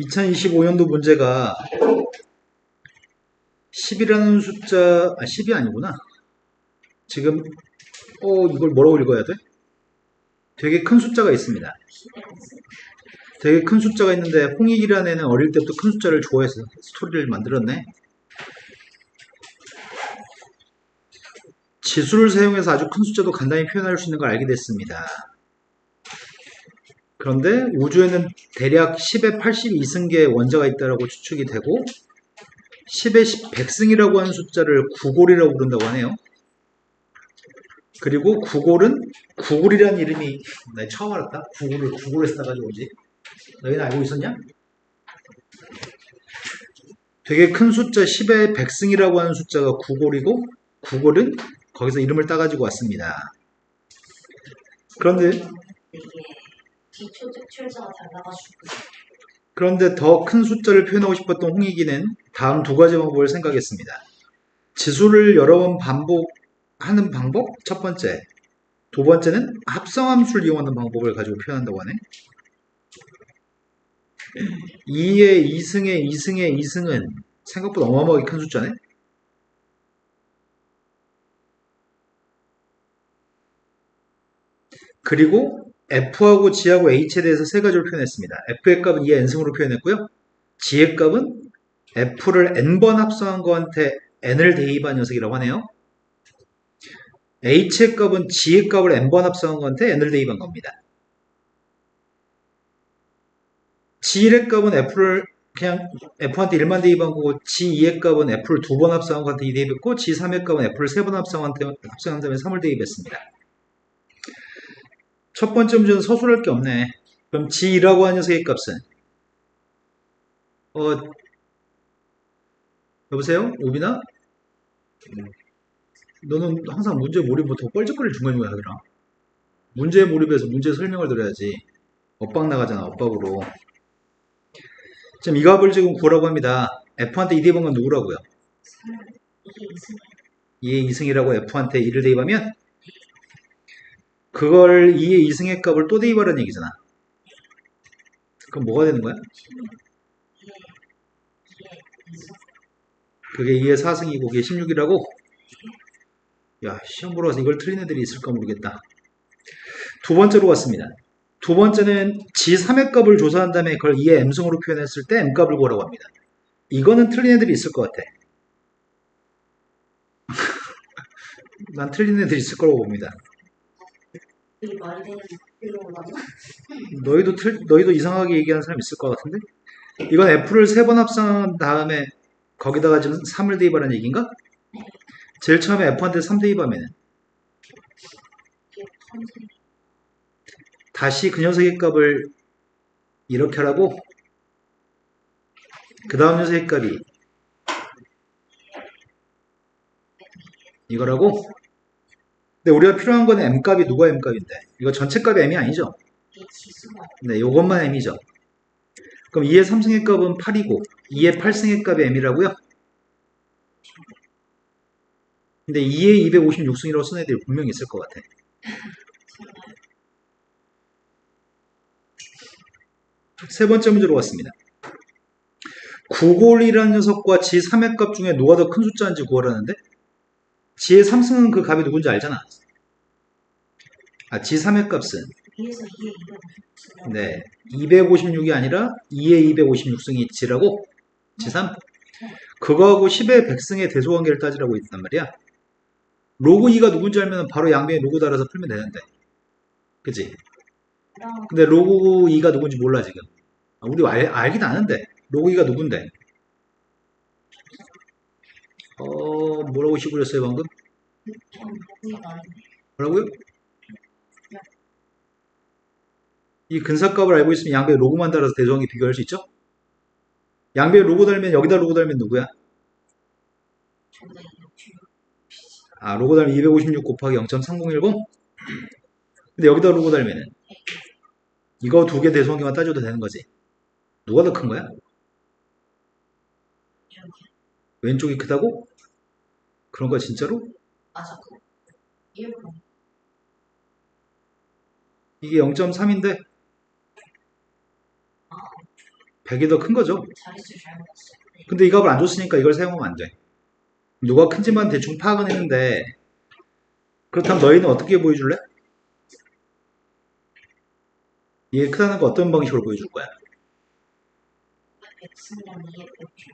2025년도 문제가 10이라는 숫자, 10이 아니구나. 지금, 이걸 뭐라고 읽어야 돼? 되게 큰 숫자가 있습니다. 되게 큰 숫자가 있는데, 홍익이라는 애는 어릴 때부터 큰 숫자를 좋아해서 스토리를 만들었네. 지수를 사용해서 아주 큰 숫자도 간단히 표현할 수 있는 걸 알게 됐습니다. 그런데 우주에는 대략 10의 82승계의 원자가 있다고 추측이 되고 10의 100승이라고 하는 숫자를 구골이라고 부른다고 하네요. 그리고 구골이라는 이름이 나 처음 알았다. 구골에서 따가지고 오지. 너희는 알고 있었냐? 되게 큰 숫자 10의 100승이라고 하는 숫자가 구골이고 구골은 거기서 이름을 따가지고 왔습니다. 그런데 더 큰 숫자를 표현하고 싶었던 홍익이는 다음 두 가지 방법을 생각했습니다. 지수를 여러 번 반복하는 방법, 첫 번째. 두 번째는 합성함수를 이용하는 방법을 가지고 표현한다고 하네. 2의 2승의 2승의 2승은 생각보다 어마어마하게 큰 숫자네. 그리고 F하고 G하고 H에 대해서 세 가지로 표현했습니다. F의 값은 2의 n승으로 표현했고요. G의 값은 F를 n번 합성한 거한테 n을 대입한 녀석이라고 하네요. H의 값은 G의 값을 n번 합성한 거한테 n을 대입한 겁니다. G의 값은 F를 그냥 F한테 1만 대입한 거고 G2의 값은 F를 2번 합성한 거한테 2 대입했고 G3의 값은 F를 3번 합성한 다음에 3을 대입했습니다. 첫 번째 문제는 서술할 게 없네. 그럼 G2라고 하는 녀석의 값은 여보세요? 오비나? 너는 항상 문제 몰입 더 뻘짓거리를 중간중간에 하더라. 문제에 몰입해서 문제 설명을 들어야지. 엇박 나가잖아, 엇박으로. 지금 이 값을 지금 구하라고 합니다. F한테 2 대입한 건 누구라고요? 2의 2승이라고 F한테 2를 대입하면 그걸 2의 2승의 값을 또 대입하라는 얘기잖아. 그럼 뭐가 되는 거야? 그게 2의 4승이고 그게 16이라고? 야, 시험 보러 와서 이걸 틀린 애들이 있을까 모르겠다. 두 번째로 갔습니다. 두 번째는 G3의 값을 조사한 다음에 그걸 2의 m승으로 표현했을 때 m값을 구하라고 합니다. 이거는 틀린 애들이 있을 것 같아. 난 틀린 애들이 있을 거라고 봅니다. 너희도 이상하게 얘기하는 사람 있을 것 같은데? 이건 F를 3번 합성한 다음에 거기다가 지금 3을 대입하라는 얘기인가? 제일 처음에 F한테 3 대입하면 다시 그 녀석의 값을 이렇게 하라고 그 다음 녀석의 값이 이거라고? 근데 우리가 필요한 건 m값이 누가 m값인데 이거 전체 값이 m이 아니죠? 네, 이것만 m이죠. 그럼 2의 3승의 값은 8이고 2의 8승의 값이 m이라고요? 근데 2의 256승이라고 쓴 애들이 분명히 있을 것 같아. 세 번째 문제로 왔습니다. 구골이라는 녀석과 G3의 값 중에 누가 더 큰 숫자인지 구하라는데 G의 3승은 그 값이 누군지 알잖아. G3의 값은 네, 256이 아니라 2의 256승이 G라고? G3? 그거하고 10의 100승의 대소관계를 따지라고 있단 말이야. 로그 2가 누군지 알면 바로 양변에 로그 달아서 풀면 되는데. 그치? 근데 로그 2가 누군지 몰라 지금. 우리 알긴 아는데 로그 2가 누군데? 뭐라고 시부렸어요 방금? 뭐라고요? 이 근사값을 알고 있으면 양변에 로그만 달아서 대소관계 비교할 수 있죠? 양변에 로그 달면 여기다 로그 달면 누구야? 로그 달면 256 곱하기 0.3010? 근데 여기다 로그 달면은 이거 두 개 대소관계만 따져도 되는 거지. 누가 더 큰 거야? 왼쪽이 크다고? 그런 거야 진짜로? 이게 0.3인데 100이 더 큰 거죠. 자릿수 잘못 봤어요. 근데 이 값을 안 줬으니까 이걸 사용하면 안 돼. 누가 큰지만 대충 파악은 했는데, 그렇다면 너희는 어떻게 보여줄래? 이게 크다는 거 어떤 방식으로 보여줄 거야? X랑 2의 곱셈.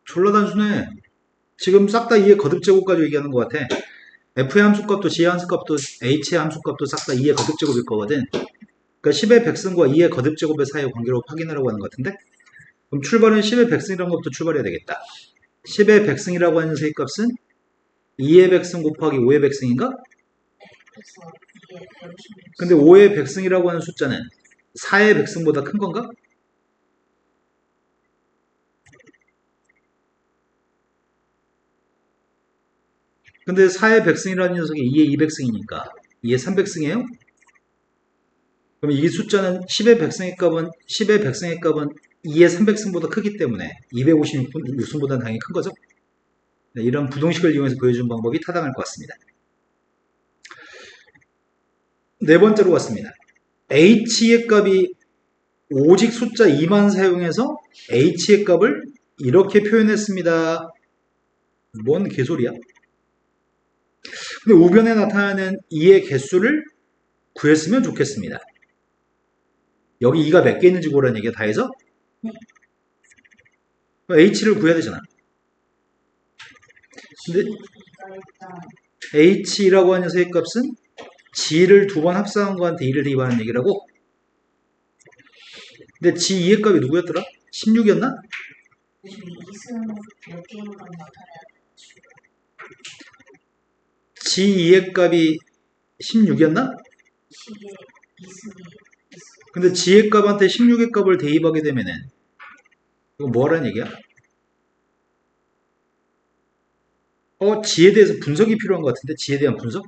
졸라 단순해. 지금 싹 다 2의 거듭제곱 가지고 얘기하는 것 같아. F의 함수값도 G의 함수값도 H의 함수값도 싹 다 2의 거듭제곱일 거거든. 그러니까 10의 백승과 2의 거듭제곱의 사이의 관계로 확인하라고 하는 것 같은데? 그럼 출발은 10의 백승이라는 것부터 출발해야 되겠다. 10의 백승이라고 하는 세값은 2의 백승 곱하기 5의 백승인가? 그래서 2의 156. 근데 5의 백승이라고 하는 숫자는 4의 백승보다 큰 건가? 근데 4의 백승이라는 녀석이 2의 2백승이니까 2의 3백승이에요? 그럼 이 숫자는 10의 백승의 값은 2의 3백승보다 크기 때문에 256승보다는 당연히 큰 거죠. 네, 이런 부동식을 이용해서 보여준 방법이 타당할 것 같습니다. 네 번째로 갔습니다. h의 값이 오직 숫자 2만 사용해서 h의 값을 이렇게 표현했습니다. 뭔 개소리야? 근데 우변에 나타나는 2의 개수를 구했으면 좋겠습니다. 여기 2가 몇 개 있는지 고르라는 얘기가 다 해서? 네. h를 구해야 되잖아. 근데 G가 일단 h라고 하는 녀석의 값은 g를 두 번 합성한 거한테 2를 대입하는 얘기라고? 근데 g2의 값이 누구였더라? 16이었나? 요즘 2승 몇 개인 건 나타나야 g2의 값이 16이었나? 10의 2승이 있어. 근데 g의 값한테 16의 값을 대입하게 되면은 이거 뭐라는 얘기야? g에 대해서 분석이 필요한 것 같은데? g에 대한 분석?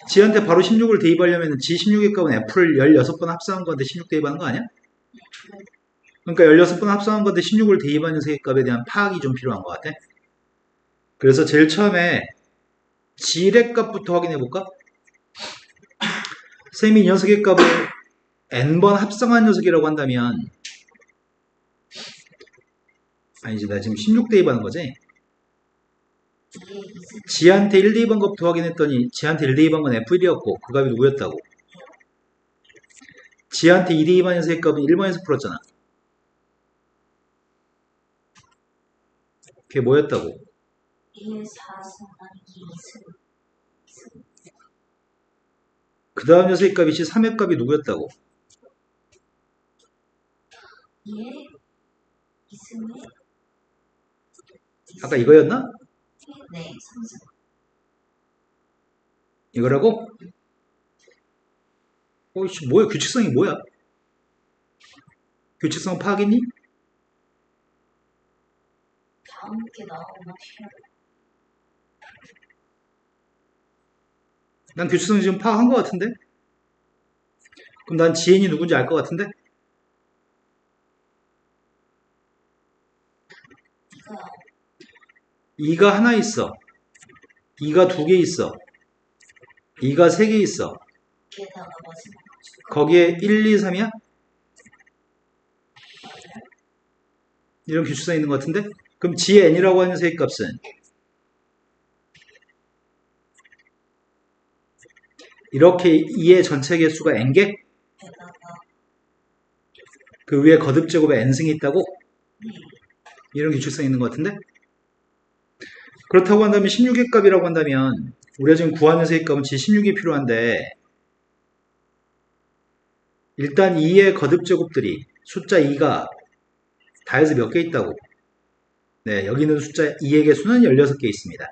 g한테 바로 16을 대입하려면 g 16의 값은 f를 16번 합성한 건데 16 대입하는 거 아니야? 그러니까 16번 합성한 건데 16을 대입하는 녀석의 값에 대한 파악이 좀 필요한 것 같아. 그래서 제일 처음에 g의 값부터 확인해 볼까? 쌤이 이 녀석의 값을 n번 합성한 녀석이라고 한다면 아니지, 나 지금 16 대입하는 거지? 2의 2승 g한테 1 대입한 것부터 확인했더니 g한테 1 대입한 건 f1이었고 그 값이 누구였다고? g한테 2 대입한 녀석의 값은 1번에서 풀었잖아. 그게 뭐였다고? 1의 4승 나누기 2승. 그 다음 녀석의 값이 3의 값이 누구였다고? 2의 2승이 아까 이거였나? 네, 3승. 이거라고? 씨, 뭐야? 규칙성이 뭐야? 규칙성 파악했니? 다음 게 나오면 필요해. 난 규칙성 지금 파악한 것 같은데? 그럼 난 지엔이 누군지 알 것 같은데? 이거 2가 하나 있어. 2가 2개 있어. 2가 3개 있어. 게다가 마지막 숫자 거기에 1, 2, 3이야? 이런 규칙성이 있는 것 같은데? 그럼 g의 n이라고 하는 세 값은 이렇게 2의 전체 개수가 n개? 게다가 그 위에 거듭제곱에 n승이 있다고? 네, 이런 규칙성이 있는 것 같은데? 그렇다고 한다면 16의 값이라고 한다면 우리가 지금 구하는 세 값은 g16이 필요한데 일단 2의 거듭제곱들이 숫자 2가 다 해서 몇 개 있다고? 네, 여기 있는 숫자 2의 개수는 16개 있습니다.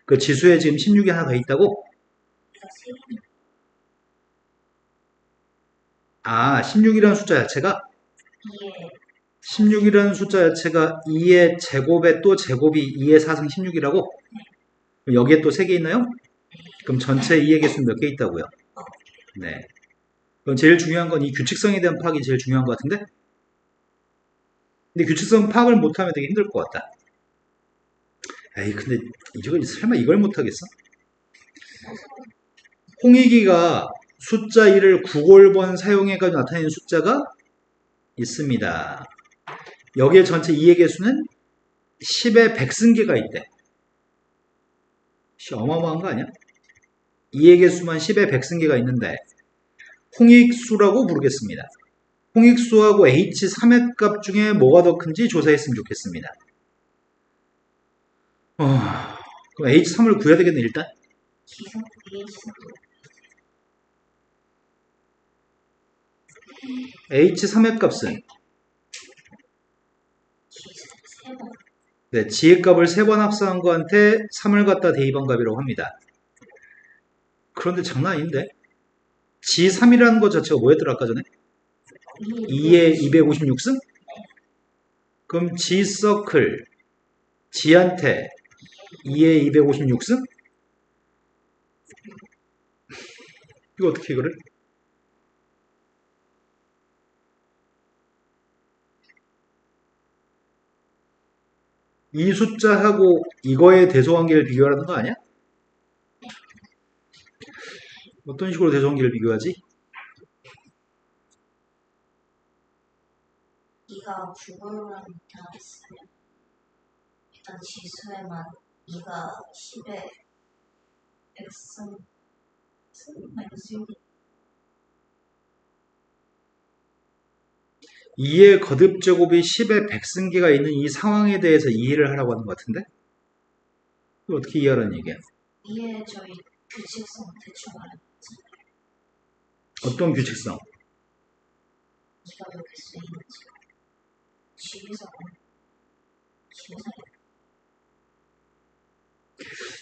그 지수에 지금 16이 하나 더 있다고? 우리가 3개 아, 16이라는 숫자 자체가? 2의 16이라는 숫자 자체가 2의 제곱에 또 제곱이 2의 4승 16이라고? 여기에 또 3개 있나요? 그럼 전체 2의 개수는 몇 개 있다고요? 네. 그럼 제일 중요한 건 이 규칙성에 대한 파악이 제일 중요한 것 같은데? 근데 규칙성 파악을 못하면 되게 힘들 것 같다. 에이, 근데 이걸 설마 이걸 못하겠어? 홍익이가 숫자 1을 9골번 사용해가지고 나타내는 숫자가 있습니다. 여기에 전체 2의 개수는 10의 100승계가 있대. 어마어마한 거 아니야? 2의 개수만 10의 100승계가 있는데 홍익수라고 부르겠습니다. 홍익수하고 H3의 값 중에 뭐가 더 큰지 조사했으면 좋겠습니다. 그럼 H3을 구해야 되겠네 일단. 기성 H도 H3의 값은 세 번. 네, G의 값을 3번 합성한 거한테 3을 갖다 대입한 값이라고 합니다. 그런데 장난 아닌데? G3이라는 것 자체가 뭐였더라 아까 전에? 2의 256승? 그럼 G서클 G한테 2의 256승? 이거 어떻게 이거를? 이 숫자하고 이거의 대소관계를 비교하라는 거 아니야? 어떤 식으로 대소관계를 비교하지? 2가 9를 나왔으면 일단 지수에만 2가 10에 x 마이너스 6이 2의 거듭제곱이 10의 100승계가 있는 이 상황에 대해서 이해를 하라고 하는 것 같은데? 이거 어떻게 이해하라는 얘기야? 2에 저희 규칙성 대충 알았잖아요. 어떤 규칙성? 2가 몇 개수 있는지 집에서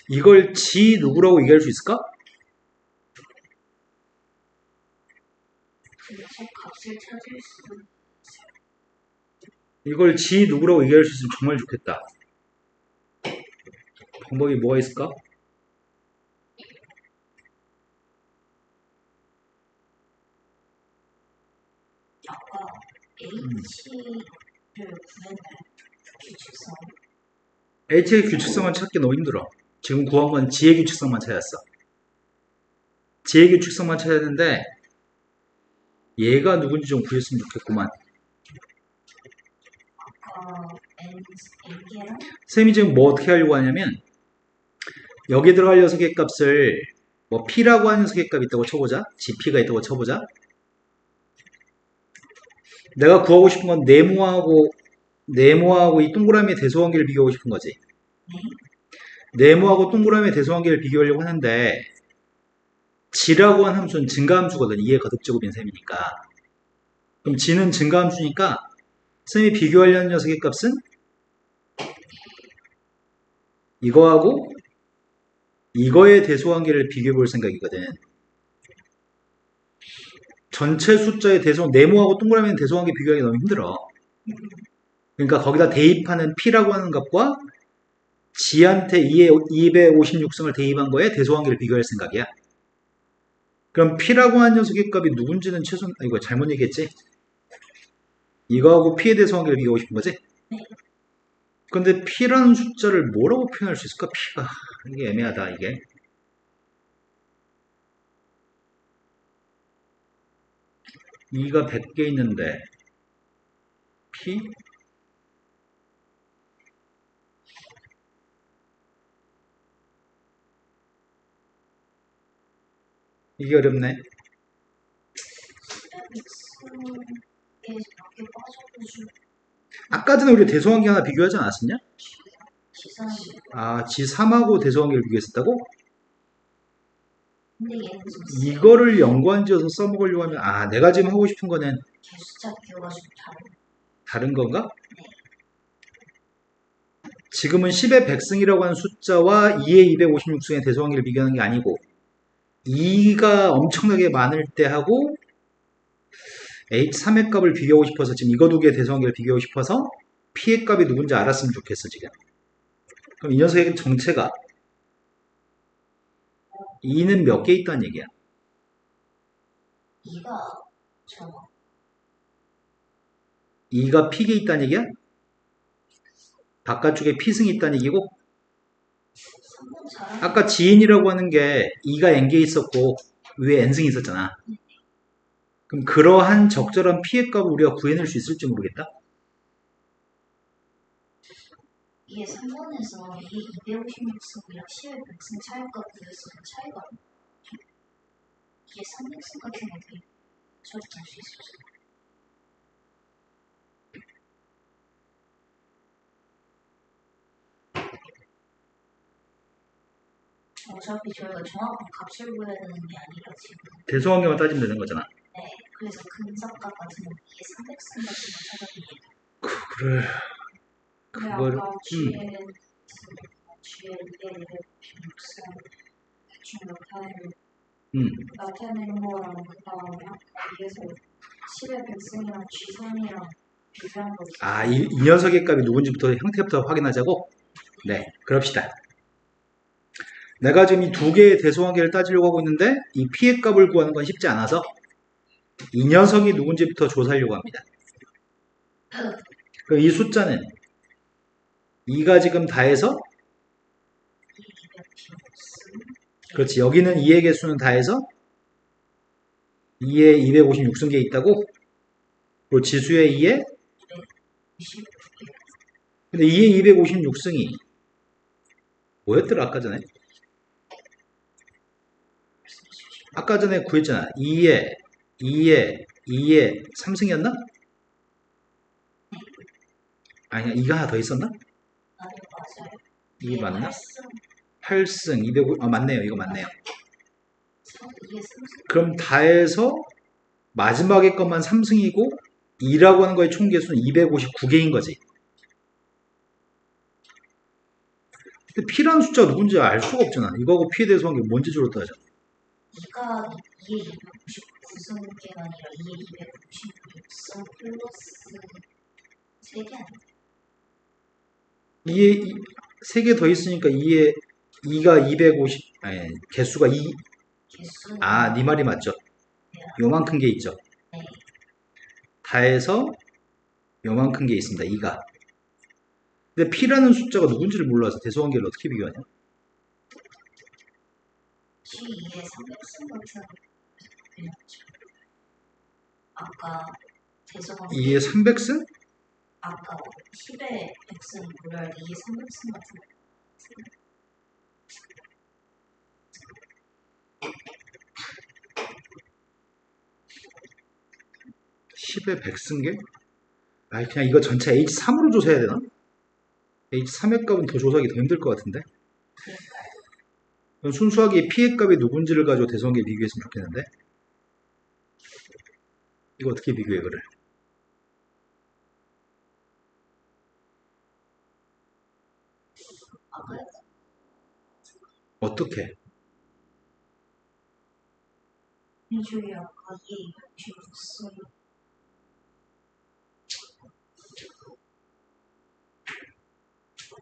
이걸 G 누구라고 얘기할 수 있을까? 그래서 값을 찾을 수 이걸 G 누구라고 얘기할 수 있으면 정말 좋겠다. 방법이 뭐가 있을까? 아까 H를 구했나요? 규칙성 H의 규칙성을 찾기 너무 힘들어. 지금 구한 건 G의 규칙성만 찾았어. G의 규칙성만 찾았는데 얘가 누군지 좀 구했으면 좋겠구만. N개랑 쌤이 지금 뭐 어떻게 하려고 하냐면 여기 들어갈 녀석의 값을 뭐 P라고 하는 녀석의 값이 있다고 쳐보자. GP가 있다고 쳐보자. 내가 구하고 싶은 건 네모하고 이 동그라미의 대소관계를 비교하고 싶은 거지. 네모하고 동그라미의 대소관계를 비교하려고 하는데 G라고 하는 함수는 증가함수거든. 2의 거듭제곱인 셈이니까. 그럼 G는 증가함수니까 쌤이 비교하려는 녀석의 값은 이거하고 이거의 대소관계를 비교해 볼 생각이거든. 전체 숫자의 네모하고 동그라미의 대소관계 비교하기 너무 힘들어. 그러니까 거기다 대입하는 P라고 하는 값과 G한테 2의 256승을 대입한 거에 대소관계를 비교할 생각이야. 그럼 P라고 하는 녀석의 값이 누군지는 최소한, 이거 잘못 얘기했지? 이거하고 P에 대소관계를 비교하고 싶은 거지? 근데 P라는 숫자를 뭐라고 표현할 수 있을까? P가. 이게 애매하다, 이게. E가 100개 있는데, P? 이게 어렵네. X에 몇개 빠져가지고 아까 전에 우리 대소관계 하나 비교하지 않았었냐? 지산 아, G3하고 대소관계를 비교했었다고? 근데 얘는 좀 이거를 연관지어서 써먹으려고 하면, 아, 내가 지금 하고 싶은 거는 개수자 비교가 좀 다른 건가? 지금은 10의 100승이라고 하는 숫자와 2의 256승의 대소관계를 비교하는 게 아니고 2가 엄청나게 많을 때 하고 H3의 값을 비교하고 싶어서 지금 이거 두 개의 대소관계를 비교하고 싶어서 P의 값이 누군지 알았으면 좋겠어 지금. 그럼 이 녀석의 정체가 2는 몇 개 있다는 얘기야? 2가 저거 2가 P개 있다는 얘기야? 바깥쪽에 P승이 있다는 얘기고 3번 잘하는 아까 지인이라고 하는 게 2가 N개 있었고 위에 N승이 있었잖아. 그럼 그러한 적절한 피해값을 우리가 구해낼 수 있을지 모르겠다. 이게 3번에서 이게 256승이랑 10의 100승 차이가 구했으면 차이가 이게 300승 같은 게 설득할 수 있었어. 어차피 저희가 정확한 값을 구해야 되는 게 아니라 지금 대소환경만 따지면 되는 거잖아. 네 그래서 근접값 같은 거 이게 300승 같은 거 찾아보면 그래. 근데 그걸 아까 G에 256승 대충 나타내는 거랑 그 다음에 위에서 10의 100승이랑 G3이랑 비교한 거지. 이 녀석의 값이 누군지부터 형태부터 확인하자고? 네, 그럽시다. 내가 지금 이 두 개의 대소관계를 따지려고 하고 있는데 이 피해값을 구하는 건 쉽지 않아서 이 녀석이 누군지부터 조사하려고 합니다. 그럼 이 숫자는 2가 지금 다해서 그렇지, 여기는 2의 개수는 다해서 2에 256승계 있다고? 그리고 지수에 2에 근데 2에 256승이 뭐였더라 아까 전에 구했잖아. 2에 3승이었나? 아니야, 2가 하나 더 있었나? 아니 맞아요. 이게 맞나? 8승 8승 250, 맞네요. 이거 맞네요. 이게 3승 그럼 다해서 마지막에 것만 3승이고 2라고 하는 거의 총 개수는 259개인 거지. 근데 P라는 숫자가 누군지 알 수가 없잖아. 이거하고 P에 대해서 한 게 뭔지 주로 따져. 2가 2에 259승계가 아니라 2에 256승 플러스 3개 아니야? 2에 3개 더 있으니까 2가 250, 아니, 개수가 2, 개수는 네 말이 맞죠. 요만큼 게 있죠. 네. 다해서 요만큼 게 있습니다. 2가. 근데 P라는 숫자가 누군지를 몰라서 대소관계를 어떻게 비교하냐? G2에 300승 같은 아까 대소관 2에 300승? 아까 10에 100승 고려할 때 2에 300승 같은 10에 100승계? 그냥 이거 전체 H3으로 조사해야 되나? H3의 값은 더 조사하기 더 힘들 것 같은데? 순수하게 P의 값이 누군지를 가지고 대소관계 비교했으면 좋겠는데? 이거 어떻게 비교해, 그래? 어떻게? 민주이 아까 2에 256승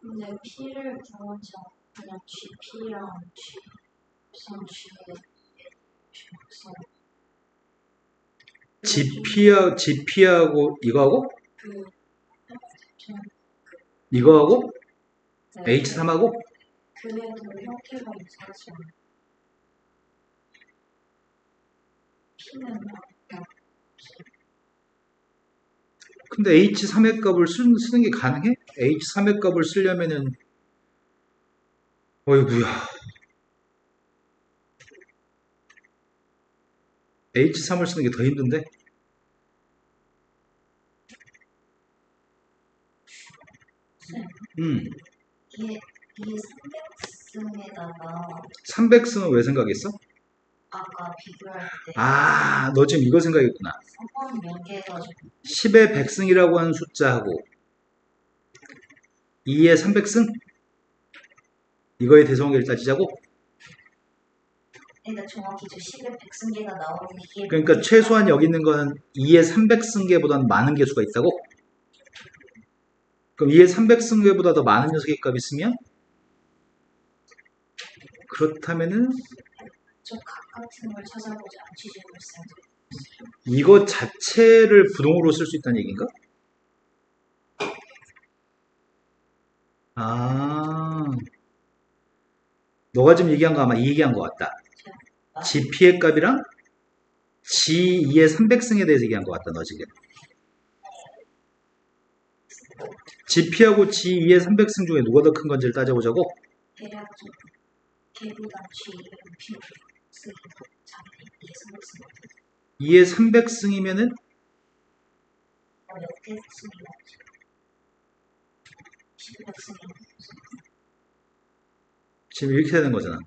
근데 P를 구하지 않고 그냥 GP랑 G3, G6승 GP하고 이거하고? 그 이거하고? 네, H3하고? 그래도 형태가 이상하지 않아. P는 그냥 근데 H3의 값을 쓰는 게 가능해? H3의 값을 쓰려면은 어이구야. H3을 쓰는 게 더 힘든데? 이게 300승에다가 300승은 왜 생각했어? 아까 비교할 때 너 지금 이거 생각했구나. 3번 연계해가지고 10의 100승이라고 하는 숫자하고 2의 300승? 이거에 대성관계를 따지자고? 그러니까 정확히 저 10의 100승계가 나오는 이게 그러니까 최소한 여기 있는 거는 2의 300승계보다는 많은 개수가 있다고? 그럼 2의 300승계보다 더 많은 녀석의 값이 있으면? 그렇다면은 저각 같은 걸 찾아보지 않지지고 있어요. 이거 자체를 부동으로 쓸 수 있다는 얘기인가? 너가 지금 얘기한 거 아마 이 얘기한 것 같다. GP의 값이랑 G2의 300승에 대해서 얘기한 것 같다, 너 지금. GP하고 G2의 300승 중에 누가 더 큰 건지를 따져보자고? 대략적으로 걔보다 G는 P 쓰기 더 작은 2의 300승 2의 300승이면은 몇 개 승이나 10백승이나 지금 이렇게 되는 거잖아.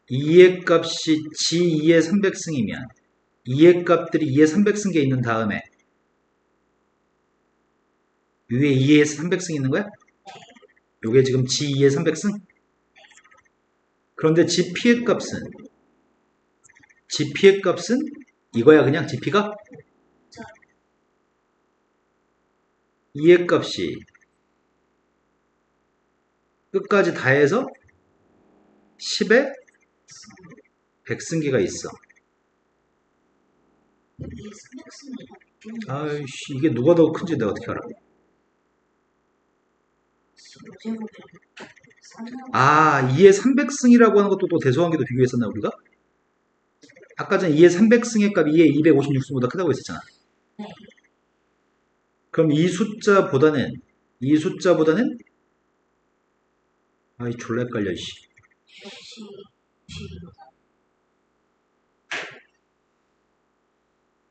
2의 값이 G2의 300승이면 2의 값들이 2의 300승 게 있는 다음에 위에 2의 300승 있는 거야? 요게 지금 G2의 300승? 그런데 GP의 값은 이거야 그냥 GP가? 2의 값이 끝까지 다 해서 10의 100승기가 있어. 2의 300승이 아이씨, 이게 누가 더 큰지 내가 어떻게 알아? 15제곱이 3만 아, 2의 300승이라고 하는 것도 또 대소관계도 비교했었나 우리가? 아까 전에 2의 300승의 값이 2의 256승보다 크다고 했었잖아. 네. 그럼 이 숫자보다는 아이 졸라 헷갈려 씨. 역시 G보다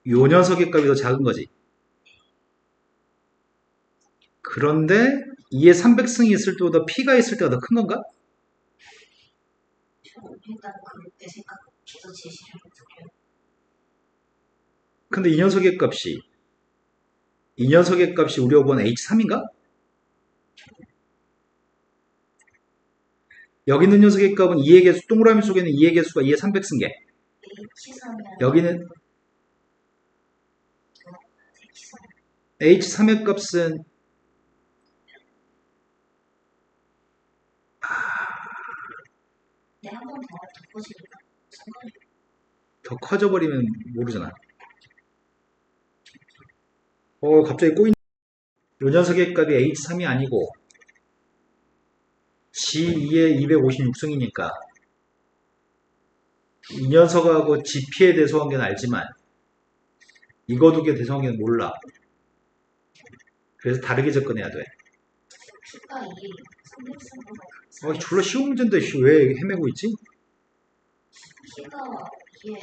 요 녀석의 값이 더 작은 거지. 그런데 2의 300승이 있을 때보다 P가 있을 때가 더 큰 건가? 저는 일단 그렇게 생각해서 제시를 해드려요. 근데 이 녀석의 값이 우리가 본 H3인가? 여기 있는 녀석의 값은 2의 개수, 동그라미 속에 있는 2의 개수가 2의 300승계. H3이랑 여기는 H3의 값은 네, 한 번 더 덮어지니까 상관이 더 커져버리면 모르잖아. 갑자기 꼬인. 요 녀석의 값이 H3이 아니고 G2의 256승이니까 이 녀석하고 GP에 대소관계는 알지만 이거 두 개 대소관계는 몰라. 그래서 다르게 접근해야 돼. P가 2의 300승보다 졸라 쉬운 문제인데 씨, 왜 헤매고 있지? P가 2의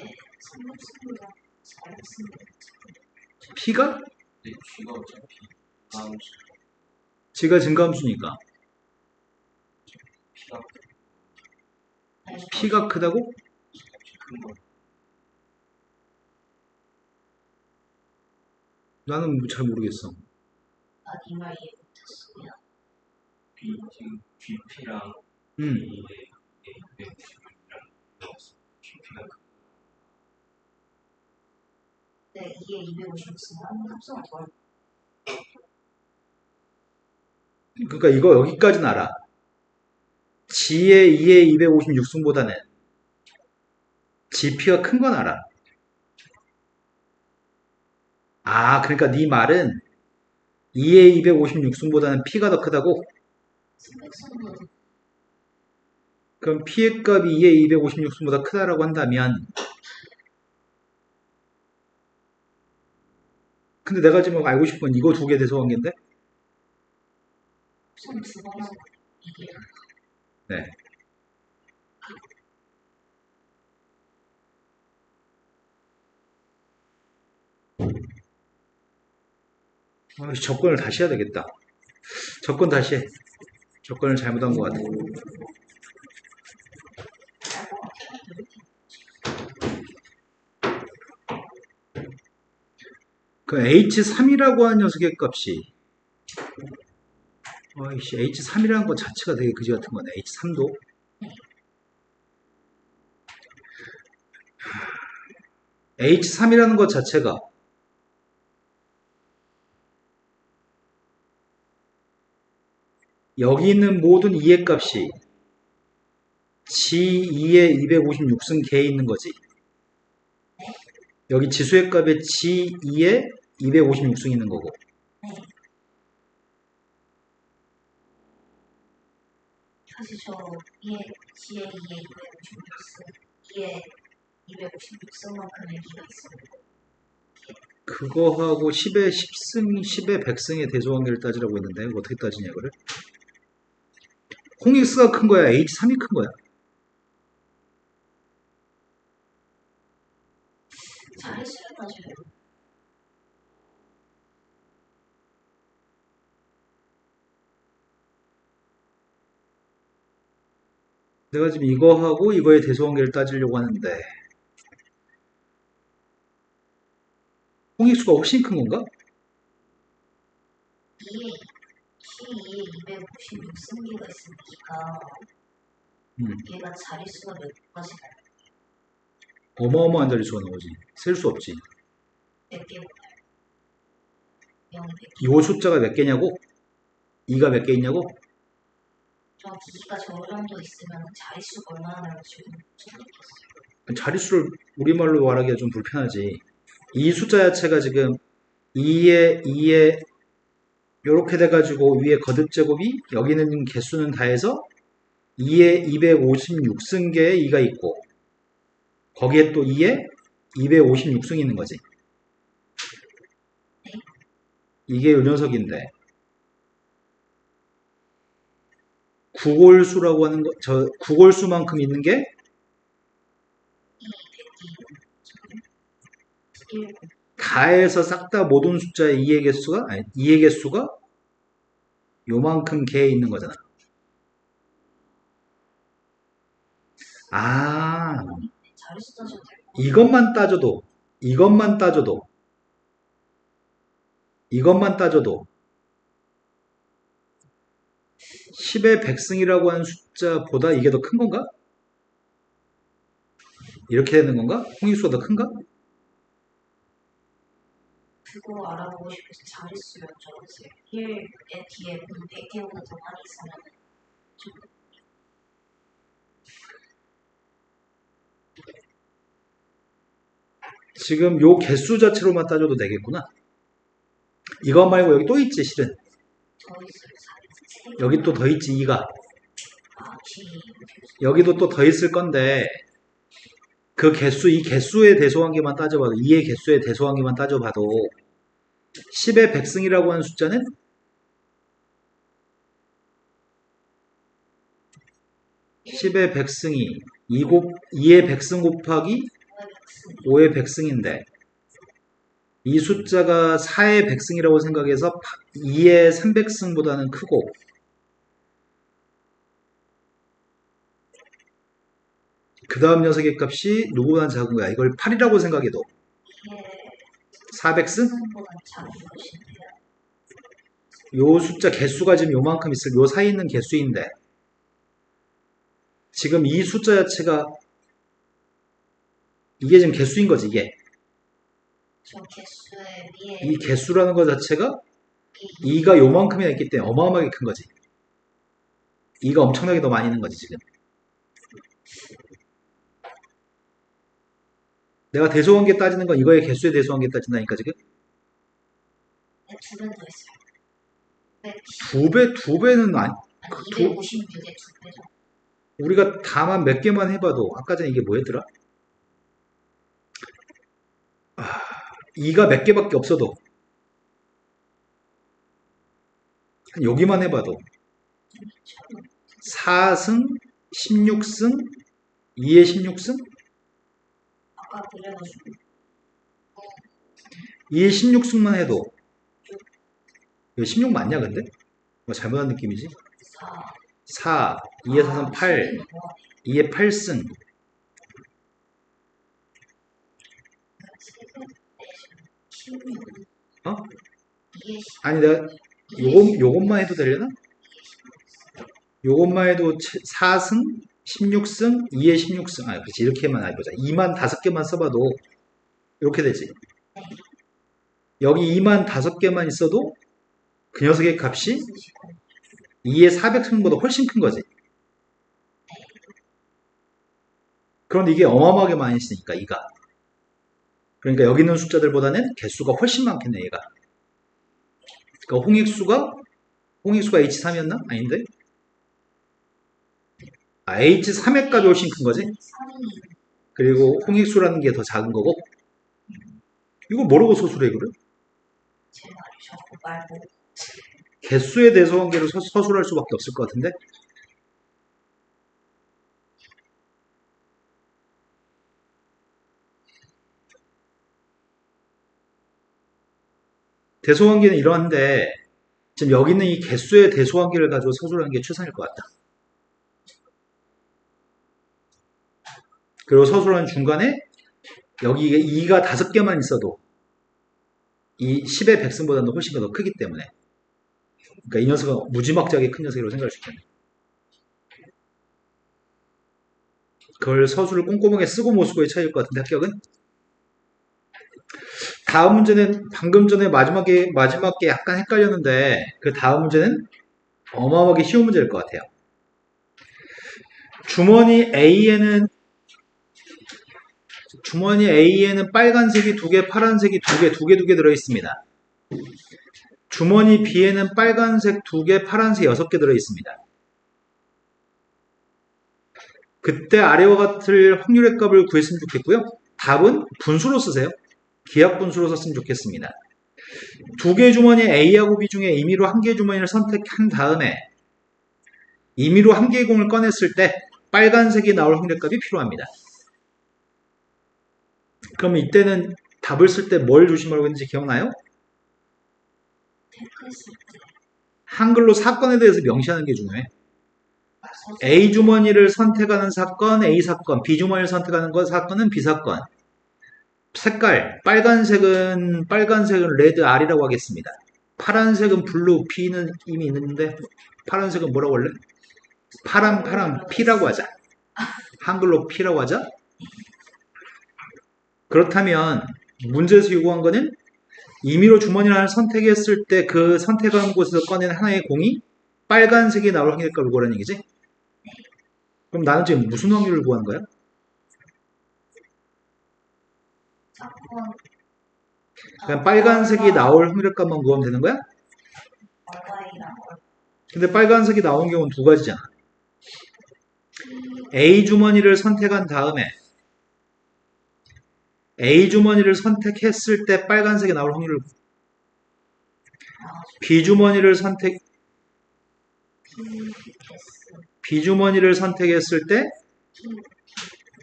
300승보다 400승보다 P가? 네, G가 어차피 다음 G가 증가함수니까 P가 P가 크다고? 큰 거. 나는 잘 모르겠어. 이 말 이해 못했어요. B 지금 GP랑 음. A의 256이랑 GP가 네, 2의 256승을 한번 합성을 더 그러니까 이거 여기까지는 알아. G의 2의 256승보다는 GP가 큰 건 알아. 아, 그러니까 네 말은 2의 256승보다는 P가 더 크다고? 300승보다 그럼 P의 값이 2의 256승보다 크다라고 한다면 근데 내가 지금 알고 싶은 건 이거 두 개 대소관계인데? 우선 두 번은 이게 네. 접근을 다시 해야 되겠다. 접근 다시 해. 접근을 잘못한 것 같아. 그 H3이라고 하는 녀석의 값이 H3이라는 것 자체가 되게 그지 같은 거네. H3도 H3이라는 것 자체가 여기 있는 모든 2의 값이 G2의 256승 개에 있는 거지. 여기 지수의 값에 G2의 256승 있는 거고. 사실 저 2의 G의 2의 256승 2의 256승만큼의 기가 있습니다. 그거하고 10의 10승, 10의 100승의 대소관계를 따지라고 했는데 이거 어떻게 따지냐 이거를? 홍익수가 큰 거야? H3이 큰 거야? 자릿수를 따져요. 내가 지금 이거하고 이거의 대소관계를 따지려고 하는데 홍익수가 훨씬 큰 건가? 2에 키 2에 256승기가 있으니까 얘가 자릿수가 몇 가지나요? 어마어마한 자릿수가 나오지. 셀 수 없지. 몇 개일까요? 0, 100개. 이 숫자가 몇 개냐고? 2가 몇 개 있냐고? 정확히 2가 저 정도 있으면 자릿수가 얼마나 나올지 모르겠어요. 자릿수를 우리말로 말하기가 좀 불편하지. 이 숫자 자체가 지금 2에 요렇게 돼가지고 위에 거듭 제곱이 여기는 개수는 다 해서 2에 256승계에 2가 있고 거기에 또 2에 256승이 있는 거지. 이게 요 녀석인데 구골수라고 하는 거, 저 구골수만큼 있는 게 1, 다 해서 싹 다 모든 숫자의 2의 개수가 아니 2의 개수가 요만큼 개에 있는 거잖아. 아, 자릿수 따져도 돼요. 이것만 따져도 이것만 따져도 10의 100승이라고 하는 숫자보다 이게 더 큰 건가? 이렇게 되는 건가? 홍익수가 더 큰가? 그거 알아보고 싶어서 자릿수 여쭤보세요. 1의 뒤에 100개보다 더 많이 있으면 좀 지금 요 개수 자체로만 따져도 되겠구나. 이것 말고 여기 또 있지 실은. 더 있어요. 자릿수 여기 또 더 있지 2가. 키 여기도 또 더 있을 건데 그 개수, 이 개수의 대소관계만 따져봐도 2의 개수의 대소관계만 따져봐도 10의 100승이라고 하는 숫자는 10의 100승이 2의 100승 곱하기 5의 100승인데 이 숫자가 4의 100승이라고 생각해서 2의 300승보다는 크고 그 다음 녀석의 값이 누구보다 작은 거야. 이걸 8이라고 생각해도 이게 400승? 승보다 작은 것인데요. 요 숫자 개수가 지금 요만큼 있을 요 사이에 있는 개수인데 지금 이 숫자 자체가 이게 지금 개수인 거지 이게 저 개수의 위에 이 개수라는 것 자체가 2가 요만큼이나 있기 때문에 어마어마하게 큰 거지 2가 엄청나게 더 많이 있는 거지 지금 내가 대소관계 따지는 건 이거의 개수의 대소관계 따진다니까 지금 두 배 더 있어요. 두 배는 아니 아니 두- 256의 두 배죠. 우리가 다만 몇 개만 해봐도 아까 전에 이게 뭐였더라 2가 몇 개밖에 없어도 여기만 해봐도 4승 16승 2의 16승 아까 그래가지고 2의 16승만 해도 이거 16 맞냐 근데? 뭐 잘못한 느낌이지? 4, 4 2의 4승 8 2의 8승 어? 아니 내가 요것만 해도 되려나? 요것만 해도 4승 16승 2의 16승 아 그렇지 이렇게만 해보자 2만 5개만 써봐도 이렇게 되지 여기 2만 5개만 있어도 그 녀석의 값이 2의 400승보다 훨씬 큰 거지 그런데 이게 어마어마하게 많이 있으니까 2가 그러니까 여기 있는 숫자들보다는 개수가 훨씬 많겠네 얘가 그러니까 홍익수가 H3이었나? 아닌데? 아 H3의 값이 훨씬 큰 거지? 3이 그리고 홍익수라는 게 더 작은 거고. 이거 뭐라고 서술해 그래? 제 말이 자꾸 말고 개수의 대소관계를 서술할 수밖에 없을 것 같은데. 대소관계는 이러한데 지금 여기 있는 이 개수의 대소관계를 가지고 서술하는 게 최선일 것 같다. 그리고 서술하는 중간에 여기 2가 5개만 있어도 이 10의 백승보다는 훨씬 더 크기 때문에, 그러니까 이 녀석은 무지막지하게 큰 녀석이라고 생각할 수 있겠네. 그걸 서술을 꼼꼼하게 쓰고 못 쓰고의 차이일 것 같은데 합격은? 다음 문제는 방금 전에 마지막에 약간 헷갈렸는데 그 다음 문제는 어마어마하게 쉬운 문제일 것 같아요. 주머니 A에는 빨간색이 2개, 파란색이 2개 들어있습니다. 주머니 B에는 빨간색 2개, 파란색 6개 들어있습니다. 그때 아래와 같을 확률의 값을 구했으면 좋겠고요. 답은 분수로 쓰세요. 기하 분수로 썼으면 좋겠습니다. 2개 주머니 A하고 B 중에 임의로 1개 주머니를 선택한 다음에 임의로 1개의 공을 꺼냈을 때 빨간색이 나올 확률의 값이 필요합니다. 그럼 이때는 답을 쓸 때 뭘 조심하라고 했는지 기억나요? 테크했을 때 한글로 사건에 대해서 명시하는 게 중요해. A 주머니를 선택하는 사건, A 사건, B 주머니를 선택하는 사건은 B 사건. 색깔, 빨간색은 레드 R이라고 하겠습니다. 파란색은 블루 P는 이미 있는데 파란색은 뭐라고 할래? 파랑 P라고 하자. 한글로 P라고 하자. 그렇다면 문제에서 요구한 거는 임의로 주머니를 하나 선택했을 때 그 선택한 곳에서 꺼낸 하나의 공이 빨간색이 나올 확률을 구하라는 얘기지? 그럼 나는 지금 무슨 확률을 구하는 거야? 사건 그냥 빨간색이 나올 확률의 값만 구하면 되는 거야? 얼과이랑 근데 빨간색이 나온 경우는 2가지잖아. A 주머니를 선택한 다음에 A 주머니를 선택했을 때 빨간색이 나올 확률을, B 주머니를 선택했을 때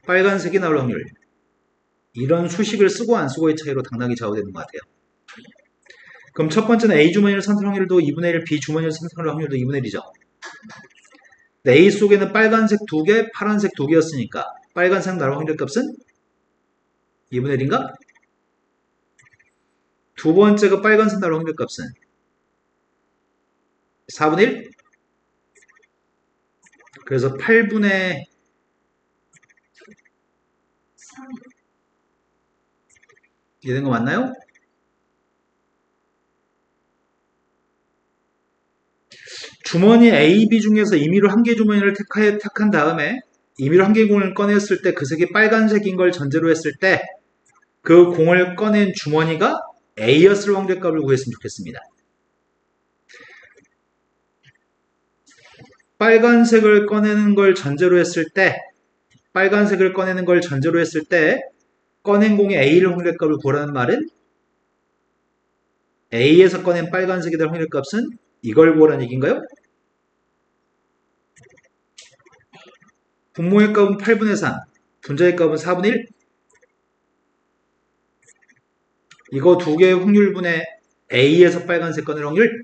빨간색이 나올 확률. 이런 수식을 쓰고 안 쓰고의 차이로 당당히 좌우되는 것 같아요. 그럼 첫 번째는 A 주머니를 선택할 확률도 2분의 1, B 주머니를 선택할 확률도 2분의 1이죠. A 속에는 빨간색 2개, 파란색 2개였으니까 빨간색 나올 확률 값은 2분의 1인가? 두 번째가 빨간색 나올 확률 값은 4분의 1? 그래서 8분의 3 이런 거 맞나요? 주머니 A, B 중에서 임의로 1개 주머니를 택한 다음에 임의로 1개 공을 꺼냈을 때 그 색이 빨간색인 걸 전제로 했을 때 그 공을 꺼낸 주머니가 A였을 확률 값을 구했으면 좋겠습니다. 빨간색을 꺼내는 걸 전제로 했을 때 꺼낸 공의 A를 확률 값을 구하라는 말은 A에서 꺼낸 빨간색이 될 확률 값은 이걸 구하라는 얘기인가요? 분모의 값은 8분의 3, 분자의 값은 4분의 1. 이거 두 개의 확률분의 A에서 빨간색 꺼낼 확률?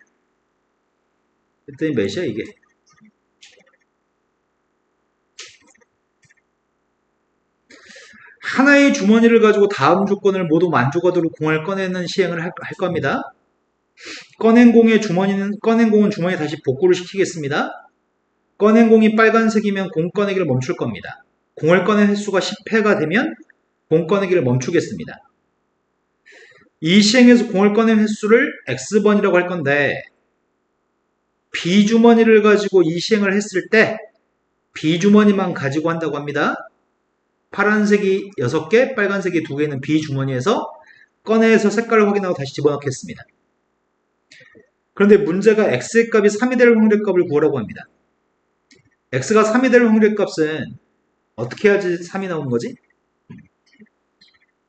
그랬더니 몇이야 이게? 하나의 주머니를 가지고 다음 조건을 모두 만족하도록 공을 꺼내는 시행을 할 겁니다. 꺼낸 공은 주머니에 다시 복구를 시키겠습니다. 꺼낸 공이 빨간색이면 공 꺼내기를 멈출 겁니다. 공을 꺼낸 횟수가 10회가 되면 공 꺼내기를 멈추겠습니다. 이 시행에서 공을 꺼낸 횟수를 X번이라고 할 건데 B주머니를 가지고 이 시행을 했을 때 B주머니만 가지고 한다고 합니다. 파란색이 6개, 빨간색이 2개는 B주머니에서 꺼내서 색깔을 확인하고 다시 집어넣겠습니다. 그런데 문제가 X의 값이 3이 될 확률의 값을 구하라고 합니다. X가 3이 될 확률의 값은 어떻게 해야지 3이 나오는 거지?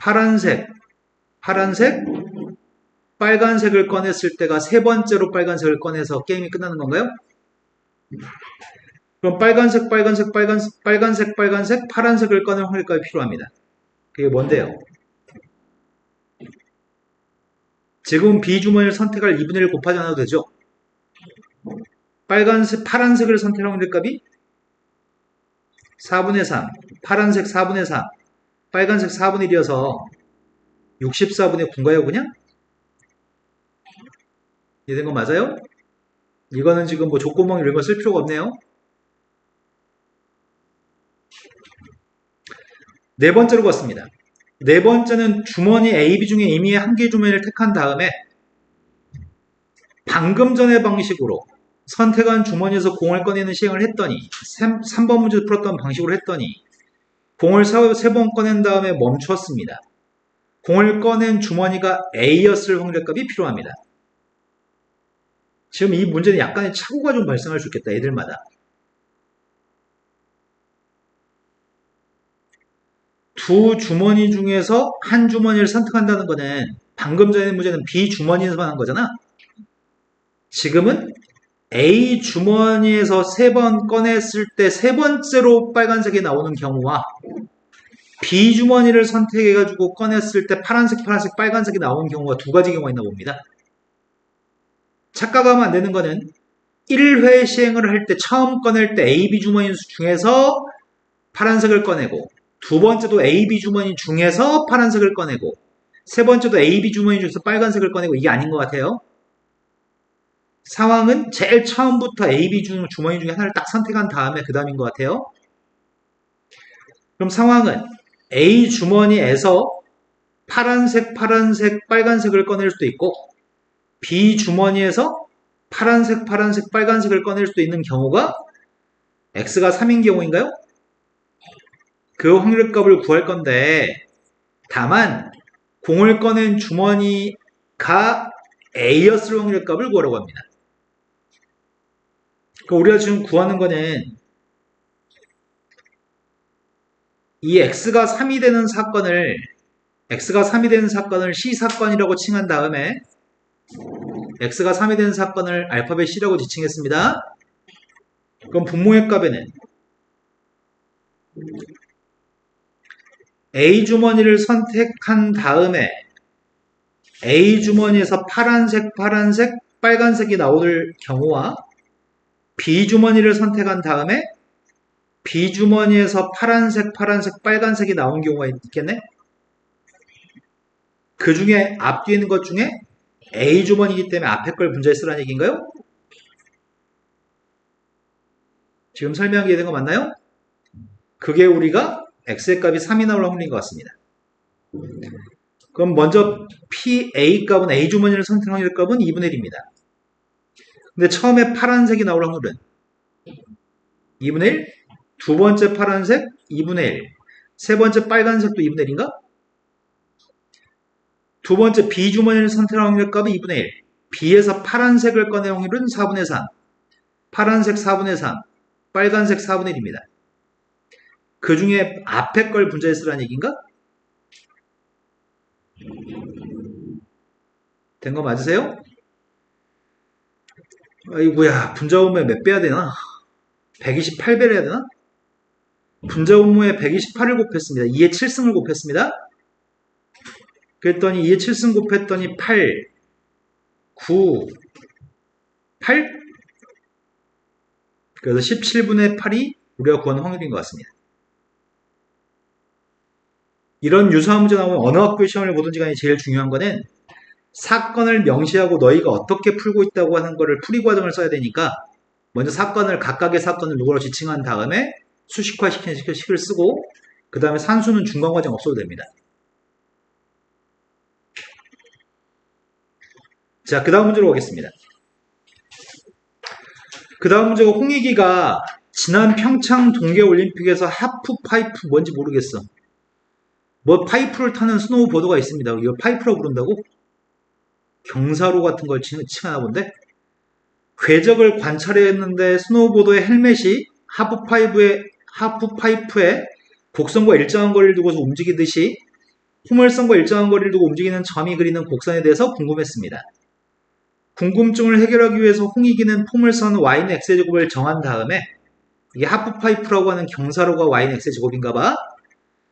파란색, 빨간색을 꺼냈을 때가 세 번째로 빨간색을 꺼내서 게임이 끝나는 건가요? 그럼 빨간색, 파란색을 꺼낼 확률값이 필요합니다. 그게 뭔데요? 지금 B주머니를 선택할 2분의 1 곱하지 않아도 되죠? 파란색을 선택할 확률값이 4분의 3, 파란색 4분의 3, 빨간색 4분의 1이어서 64분의 9인가요, 그냥? 이해된 거 맞아요? 이거는 지금 뭐 조건봉 이런 거 쓸 필요가 없네요. 네 번째로 봤습니다. 네 번째는 주머니 A, B 중에 임의의 한 개의 주머니를 택한 다음에 방금 전의 방식으로 선택한 주머니에서 공을 꺼내는 시행을 했더니 3번 문제에서 풀었던 방식으로 했더니 공을 3번 꺼낸 다음에 멈췄습니다. 공을 꺼낸 주머니가 A였을 확률값이 필요합니다. 지금 이 문제는 약간의 착오가 좀 발생할 수 있겠다, 애들마다. 두 주머니 중에서 한 주머니를 선택한다는 거는 방금 전의 문제는 B 주머니에서만 한 거잖아. 지금은 A 주머니에서 3번 꺼냈을 때 세 번째로 빨간색이 나오는 경우와 B 주머니를 선택해가지고 꺼냈을 때 파란색, 빨간색이 나오는 경우가 두 가지 경우가 있나 봅니다. 착각하면 안 되는 거는 1회 시행을 할 때 처음 꺼낼 때 A, B 주머니 중에서 파란색을 꺼내고 두 번째도 A, B 주머니 중에서 파란색을 꺼내고 세 번째도 A, B 주머니 중에서 빨간색을 꺼내고 이게 아닌 것 같아요. 상황은 제일 처음부터 A, B 주머니 중에 하나를 딱 선택한 다음에 그 다음인 것 같아요. 그럼 상황은 A 주머니에서 파란색, 빨간색을 꺼낼 수도 있고 B 주머니에서 파란색, 빨간색을 꺼낼 수도 있는 경우가 X가 3인 경우인가요? 그 확률값을 구할 건데 다만 공을 꺼낸 주머니가 A였을 확률값을 구하라고 합니다. 그러니까 우리가 지금 구하는 거는 이 X가 3이 되는 사건을 C사건이라고 칭한 다음에 X가 3이 되는 사건을 알파벳 C라고 지칭했습니다. 그럼 분모의 값에는 A 주머니를 선택한 다음에 A 주머니에서 파란색, 빨간색이 나올 경우와 B 주머니를 선택한 다음에 B 주머니에서 파란색, 빨간색이 나온 경우가 있겠네? 그 중에 앞뒤에 있는 것 중에 A 주머니이기 때문에 앞에 걸 분자에 쓰라는 얘기인가요? 지금 설명한 게 된 거 맞나요? 그게 우리가 X의 값이 3이 나올 확률인 것 같습니다. 그럼 먼저 PA 값은 A 주머니를 선택한 확률 값은 2분의 1입니다. 근데 처음에 파란색이 나올 확률은 2분의 1, 두 번째 파란색 2분의 1, 세 번째 빨간색도 2분의 1인가? 두 번째 B 주머니를 선택한 확률 값은 2분의 1, B에서 파란색을 꺼낸 확률은 4분의 3, 파란색 4분의 3, 빨간색 4분의 1입니다. 그 중에 앞에 걸 분자에 쓰라는 얘기인가? 된 거 맞으세요? 아이고야, 분자 분모에 몇 배 해야 되나? 128배를 해야 되나? 분자 분모에 128을 곱했습니다. 2의 7승을 곱했습니다. 그랬더니 2의 7승 곱했더니 8, 9, 8? 그래서 17분의 8이 우리가 구하는 확률인 것 같습니다. 이런 유사한 문제 나오면 어느 학교 시험을 보든지 간에 제일 중요한 거는 사건을 명시하고 너희가 어떻게 풀고 있다고 하는 거를 풀이 과정을 써야 되니까 먼저 각각의 사건을 누구로 지칭한 다음에 수식화시키는 식을 쓰고 그 다음에 산수는 중간 과정 없어도 됩니다. 자, 그 다음 문제로 가겠습니다. 그 다음 문제가 홍익이가 지난 평창 동계올림픽에서 하프파이프 뭔지 모르겠어. 뭐 파이프를 타는 스노우보드가 있습니다. 이걸 파이프라고 부른다고? 경사로 같은 걸 칭하나 본데? 궤적을 관찰했는데 스노우보드의 헬멧이 하프파이프에 곡선과 일정한 거리를 두고서 움직이듯이 포물선과 일정한 거리를 두고 움직이는 점이 그리는 곡선에 대해서 궁금했습니다. 궁금증을 해결하기 위해서 홍익이는 포물선 y는 x제곱을 정한 다음에 이게 하프파이프라고 하는 경사로가 y는 x제곱인가 봐.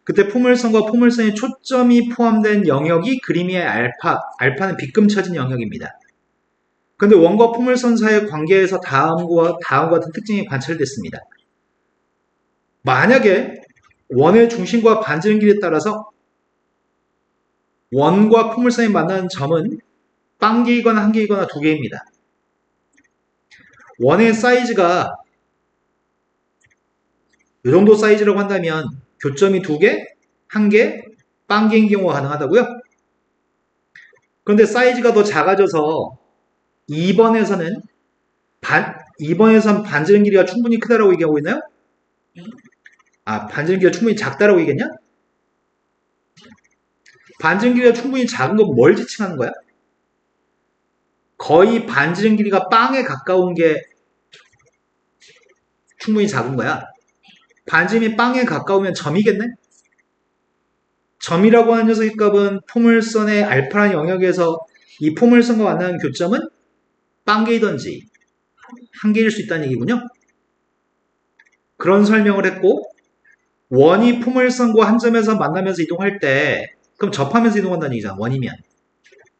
그때 포물선과 포물선의 초점이 포함된 영역이 그림의 알파는 빗금 쳐진 영역입니다. 근데 원과 포물선 사이의 관계에서 다음과 같은 특징이 관찰됐습니다. 만약에 원의 중심과 반지름 길이에 따라서 원과 포물선이 만나는 점은 빵개이거나 한개이거나 두 개입니다. 원의 사이즈가 이 정도 사이즈라고 한다면 교점이 두 개, 한 개, 빵개인 경우가 가능하다고요? 그런데 사이즈가 더 작아져서 2번에서는 반지름 길이가 충분히 크다라고 얘기하고 있나요? 반지름 길이가 충분히 작다라고 얘기했냐? 반지름 길이가 충분히 작은 건 뭘 지칭하는 거야? 거의 반지름 길이가 빵에 가까운 게 충분히 작은 거야. 반지름이 빵에 가까우면 점이겠네? 점이라고 하는 녀석의 값은 포물선의 알파라는 영역에서 이 포물선과 만나는 교점은 빵개이든지 한개일 수 있다는 얘기군요. 그런 설명을 했고, 원이 포물선과 한 점에서 만나면서 이동할 때, 그럼 접하면서 이동한다는 얘기잖아, 원이면.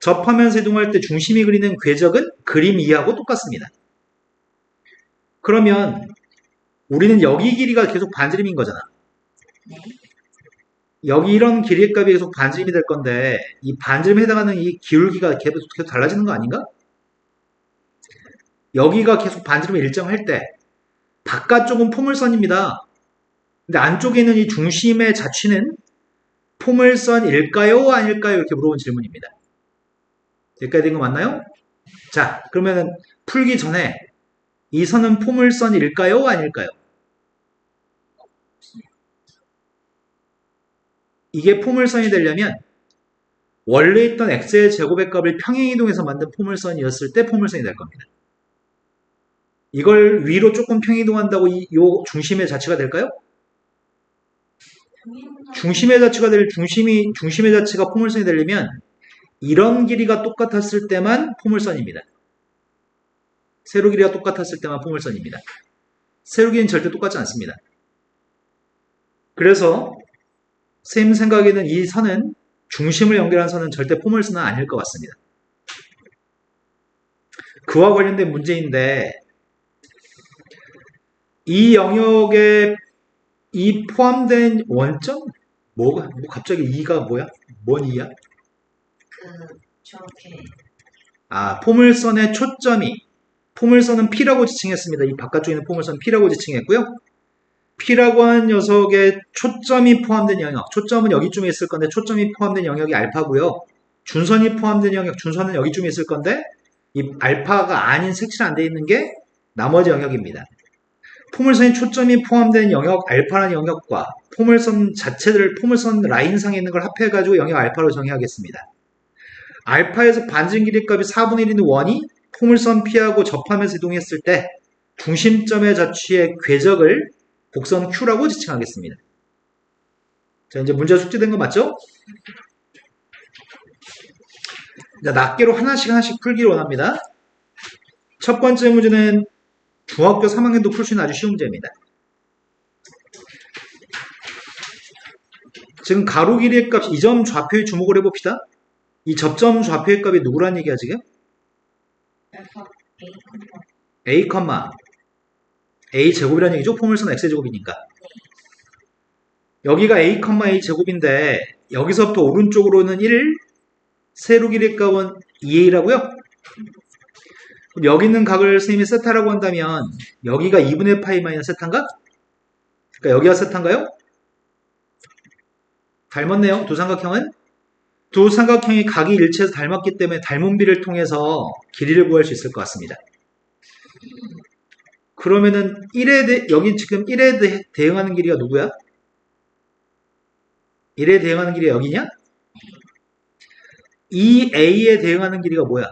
접하면서 이동할 때 중심이 그리는 궤적은 그림 2하고 똑같습니다. 그러면 우리는 여기 길이가 계속 반지름인 거잖아. 여기 이런 길이의 값이 계속 반지름이 될 건데 이 반지름에 해당하는 이 기울기가 계속 달라지는 거 아닌가? 여기가 계속 반지름을 일정할 때 바깥쪽은 포물선입니다. 근데 안쪽에 있는 이 중심의 자취는 포물선일까요? 아닐까요? 이렇게 물어본 질문입니다. 여기까지 된 거 맞나요? 자, 그러면 풀기 전에 이 선은 포물선일까요? 아닐까요? 이게 포물선이 되려면 원래 있던 x의 제곱의 값을 평행이동해서 만든 포물선이었을 때 포물선이 될 겁니다. 이걸 위로 조금 평행이동한다고 이 중심의 자취가 될까요? 중심의 자취가 중심의 자취가 포물선이 되려면 이런 길이가 똑같았을 때만 포물선입니다. 세로 길이가 똑같았을 때만 포물선입니다. 세로 길이는 절대 똑같지 않습니다. 그래서 쌤 생각에는 이 선은 중심을 연결한 선은 절대 포물선은 아닐 것 같습니다. 그와 관련된 문제인데 이 영역에 이 포함된 원점? 갑자기 2가 뭐야? 뭔 2야? 저렇게 포물선의 초점이 포물선은 P라고 지칭했습니다. 이 바깥쪽에 있는 포물선 P라고 지칭했고요. P라고 하는 녀석의 초점이 포함된 영역, 초점은 여기쯤에 있을 건데 초점이 포함된 영역이 알파고요. 준선이 포함된 영역, 준선은 여기쯤에 있을 건데 이 알파가 아닌 색칠 안 돼 있는 게 나머지 영역입니다. 포물선의 초점이 포함된 영역 알파라는 영역과 포물선 자체를 포물선 라인상에 있는 걸 합해가지고 영역 알파로 정의하겠습니다. 알파에서 반지름 길이 값이 4분의 1 있는 원이 포물선 P하고 접하면서 이동했을 때 중심점의 자취의 궤적을 곡선 Q라고 지칭하겠습니다. 자, 이제 문제 숙제된 거 맞죠? 자, 낱개로 하나씩 풀기를 원합니다. 첫 번째 문제는 중학교 3학년도 풀 수 있는 아주 쉬운 문제입니다. 지금 가로 길이의 값, 이 점 좌표에 주목을 해봅시다. 이 접점 좌표의 값이 누구란 얘기야, 지금? A, A 제곱이라는 얘기죠? 포물선 X제곱이니까. 여기가 A, A 제곱인데 여기서부터 오른쪽으로는 1, 세로 길이의 값은 2A라고요? 그럼 여기 있는 각을 선생님이 세타라고 한다면 여기가 2분의 파이 마이너스 세타인가? 그러니까 여기가 세타인가요? 닮았네요. 두 삼각형은? 두 삼각형이 각이 일치해서 닮았기 때문에 닮은 비를 통해서 길이를 구할 수 있을 것 같습니다. 그러면은 여기 지금 1에 대응하는 길이가 누구야? 1에 대응하는 길이가 여기냐? 이 A에 대응하는 길이가 뭐야?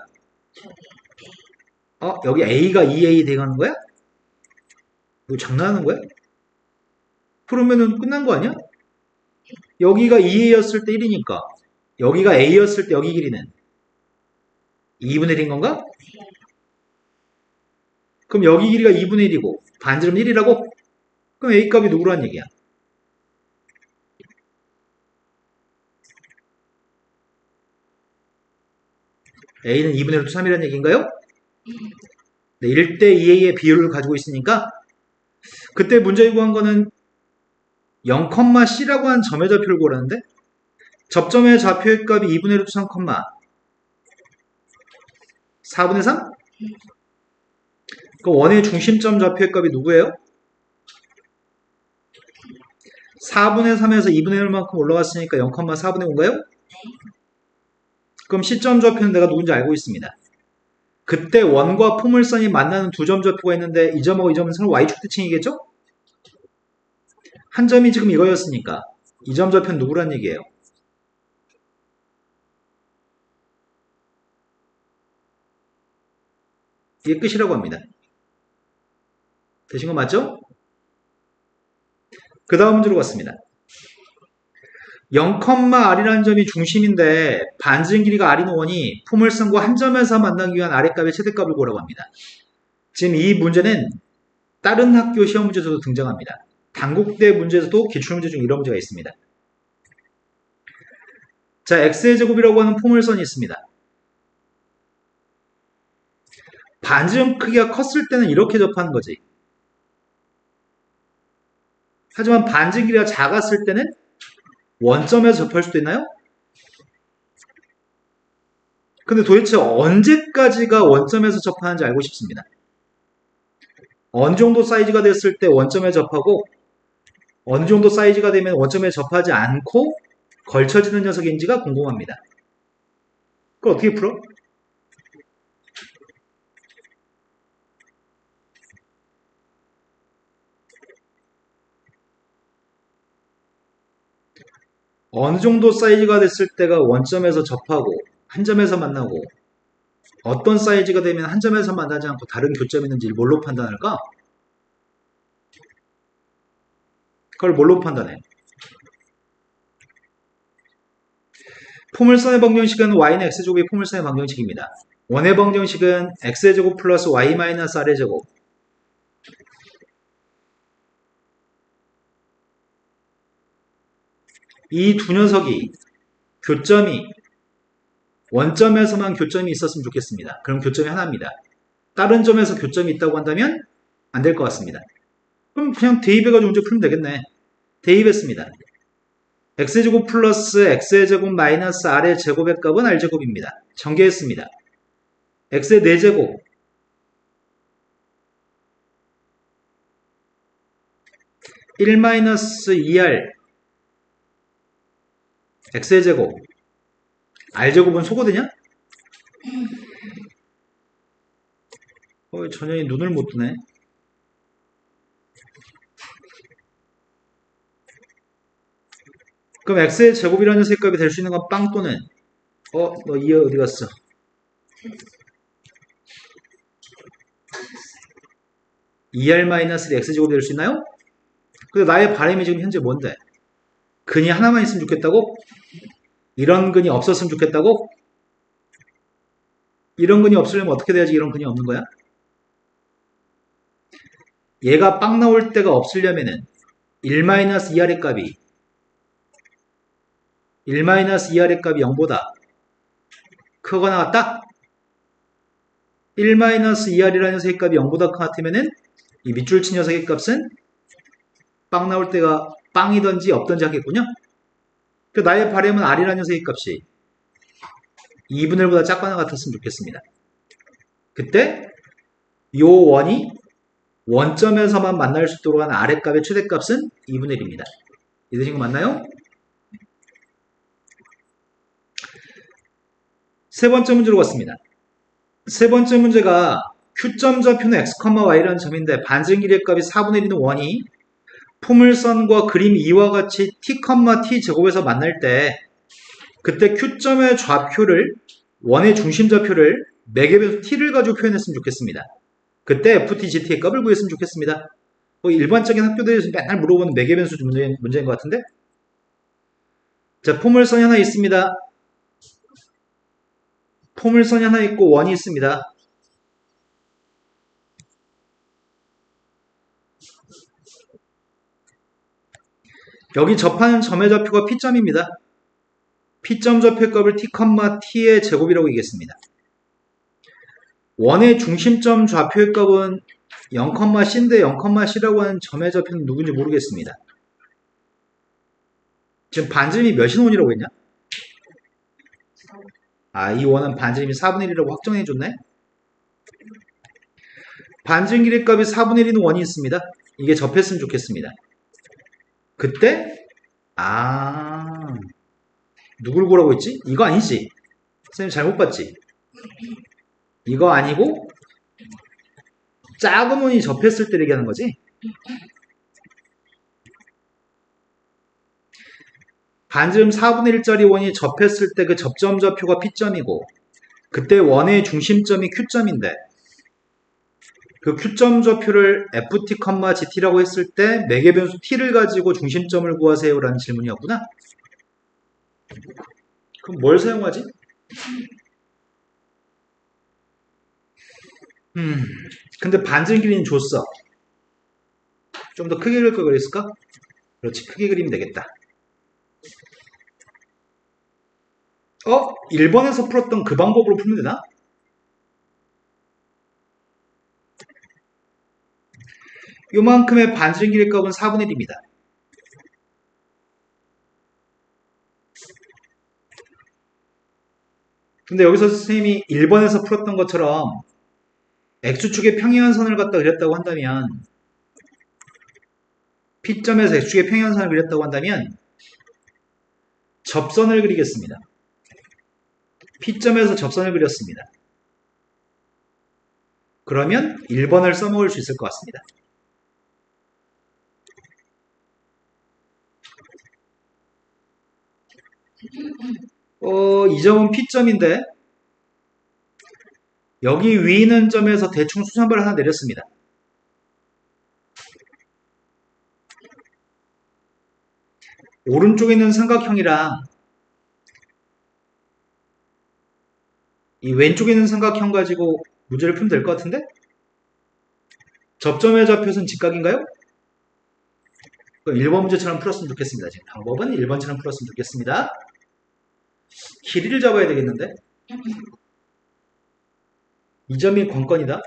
여기 A가 2A 대응하는 거야? 이거 장난하는 거야? 그러면은 끝난 거 아니야? 여기가 2a였을 때 1이니까 여기가 a였을 때 여기 길이는 2분의 1인 건가? 그럼 여기 길이가 2분의 1이고 반지름 1이라고? 그럼 a 값이 누구란 얘기야? a는 2분의 1 3이라는 얘기인가요? 네, 1대 2a의 비율을 가지고 있으니까 그때 문제 구한 거는 0,c라고 한 점의 좌표를 구하라는데 접점의 좌표의 값이 2분의 1 3, 4분의 3? 그 원의 중심점 좌표의 값이 누구예요? 4분의 3에서 2분의 1만큼 올라갔으니까 0,4분의 5인가요? 그럼 시점 좌표는 내가 누군지 알고 있습니다. 그때 원과 포물선이 만나는 두 점 좌표가 있는데 이 점하고 이 점은 서로 y축대칭이겠죠? 한 점이 지금 이거였으니까 이 점 좌표는 누구란 얘기예요? 이게 끝이라고 합니다. 되신 거 맞죠? 그 다음 문제로 갔습니다. 0,r이라는 점이 중심인데 반지름 길이가 r인 원이 포물선과 한 점에서 만나기 위한 아랫값의 최대값을 구하라고 합니다. 지금 이 문제는 다른 학교 시험 문제에서도 등장합니다. 단국대 문제에서도 기출문제 중 이런 문제가 있습니다. 자, x의 제곱이라고 하는 포물선이 있습니다. 반지름 크기가 컸을 때는 이렇게 접하는 거지. 하지만 반지름 길이가 작았을 때는 원점에서 접할 수도 있나요? 근데 도대체 언제까지가 원점에서 접하는지 알고 싶습니다. 어느 정도 사이즈가 됐을 때 원점에 접하고 어느 정도 사이즈가 되면 원점에 접하지 않고 걸쳐지는 녀석인지가 궁금합니다. 그걸 어떻게 풀어? 어느 정도 사이즈가 됐을 때가 원점에서 접하고 한 점에서 만나고 어떤 사이즈가 되면 한 점에서 만나지 않고 다른 교점이 있는지 뭘로 판단할까? 그걸 뭘로 판단해? 포물선의 방정식은 y는 x제곱이 포물선의 방정식입니다. 원의 방정식은 x의 제곱 플러스 y 마이너스 r의 제곱. 이 두 녀석이 교점이 원점에서만 교점이 있었으면 좋겠습니다. 그럼 교점이 하나입니다. 다른 점에서 교점이 있다고 한다면 안 될 것 같습니다. 그럼 그냥 대입해가지고 문제 풀면 되겠네. 대입했습니다. x제곱 플러스 x의 제곱 마이너스 r의 제곱의 값은 r제곱입니다. 전개했습니다. x의 4제곱 1 마이너스 2r x의 제곱 r제곱은 소거되냐? 전현이 눈을 못 뜨네. 그럼 x의 제곱이라는 녀석의 값이 될 수 있는 건 빵 또는 너 이 어디 갔어? (2r-1) x제곱이 될 수 있나요? 근데 나의 바람이 지금 현재 뭔데? 근이 하나만 있으면 좋겠다고? 이런 근이 없었으면 좋겠다고? 이런 근이 없으려면 어떻게 돼야지 이런 근이 없는 거야? 얘가 빵 나올 때가 없으려면은 1-2r의 값이 1-2r의 값이 0보다 크거나 같다? 1-2r이라는 녀석의 값이 0보다 같으면은 이 밑줄 친 녀석의 값은 빵 나올 때가 빵이든지 없든지 하겠군요. 그 나의 바램은 r이라는 녀석의 값이 2분의 1보다 작거나 같았으면 좋겠습니다. 그때 요 원이 원점에서만 만날 수 있도록 하는 아랫값의 최대값은 2분의 1입니다. 이해되신 거 맞나요? 세 번째 문제로 갔습니다. 세 번째 문제가 Q점 좌표는 x, y라는 점인데 반지름 길이의 값이 4분의 1인 원이 포물선과 그림 2와 같이 t, t 제곱에서 만날 때 그때 Q점의 좌표를 원의 중심 좌표를 매개 변수 t를 가지고 표현했으면 좋겠습니다. 그때 ft, gt의 값을 구했으면 좋겠습니다. 일반적인 학교들에서 맨날 물어보는 매개 변수 문제인 것 같은데 자, 포물선이 하나 있습니다. 포물선이 하나 있고 원이 있습니다. 여기 접하는 점의 좌표가 P점입니다. P점 좌표의 값을 T, T의 제곱이라고 얘기했습니다. 원의 중심점 좌표의 값은 0,C인데 0,C라고 하는 점의 좌표는 누군지 모르겠습니다. 지금 반지름이 몇인 원이라고 했냐? 아, 이 원은 반지름이 4분의 1이라고 확정해줬네? 반지름 길이 값이 4분의 1인 원이 있습니다. 이게 접했으면 좋겠습니다. 그때 누굴 보라고 했지? 이거 아니지? 선생님 잘못 봤지? 이거 아니고 작은 원이 접했을 때 얘기하는 거지? 반지름 4분의 1짜리 원이 접했을 때 그 접점 좌표가 P점이고 그때 원의 중심점이 Q점인데 그 Q점 좌표를 FT, GT라고 했을 때 매개 변수 T를 가지고 중심점을 구하세요 라는 질문이었구나. 그럼 뭘 사용하지? 근데 반지름 길이는 줬어. 좀 더 크게 그릴 걸 그랬을까? 그렇지, 크게 그리면 되겠다. 1번에서 풀었던 그 방법으로 풀면 되나? 요만큼의 반지름 길이 값은 4분의 1입니다. 근데 여기서 선생님이 1번에서 풀었던 것처럼 X축의 평행선을 갖다 그렸다고 한다면 P점에서 X축의 평행선을 그렸다고 한다면 접선을 그리겠습니다. P점에서 접선을 그렸습니다. 그러면 1번을 써먹을 수 있을 것 같습니다. 이 점은 P점인데 여기 위 있는 점에서 대충 수선발을 하나 내렸습니다. 오른쪽에 있는 삼각형이랑 이 왼쪽에 있는 삼각형 가지고 문제를 풀면 될 것 같은데? 접점의 좌표는 직각인가요? 그럼 1번 문제처럼 풀었으면 좋겠습니다. 지금 방법은 1번처럼 풀었으면 좋겠습니다. 길이를 잡아야 되겠는데? 이 점이 관건이다.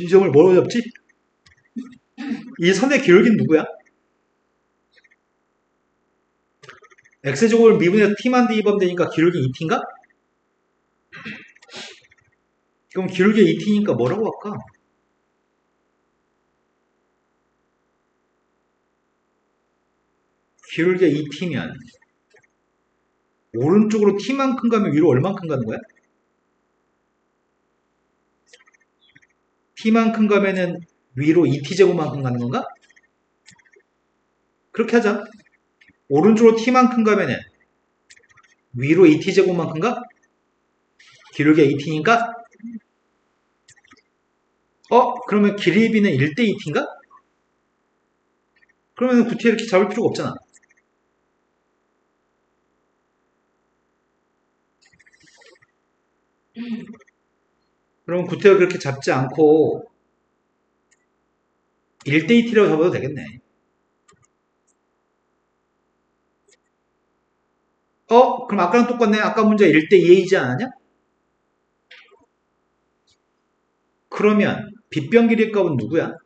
이 점을 뭐로 잡지? 이 선의 기울기는 누구야? X제곱을 미분해서 T만 대입하면 되니까 기울기 2T인가? 그럼 기울기 2T니까 뭐라고 할까? 기울기 2T면 오른쪽으로 T만큼 가면 위로 얼만큼 가는 거야? T만큼 가면은 위로 2T제곱만큼 가는 건가? 그렇게 하자. 오른쪽으로 T만큼 가면은 위로 2T제곱만큼 가? 기울기가 2T니까? 그러면 길이비는 1대 2T인가? 그러면 9T 이렇게 잡을 필요가 없잖아. 그럼 9T가 그렇게 잡지 않고 1대 2T라고 잡아도 되겠네. 그럼 아까랑 똑같네. 아까 문제 1대 2A이지 않았냐? 그러면 빗변 길이의 값은 누구야?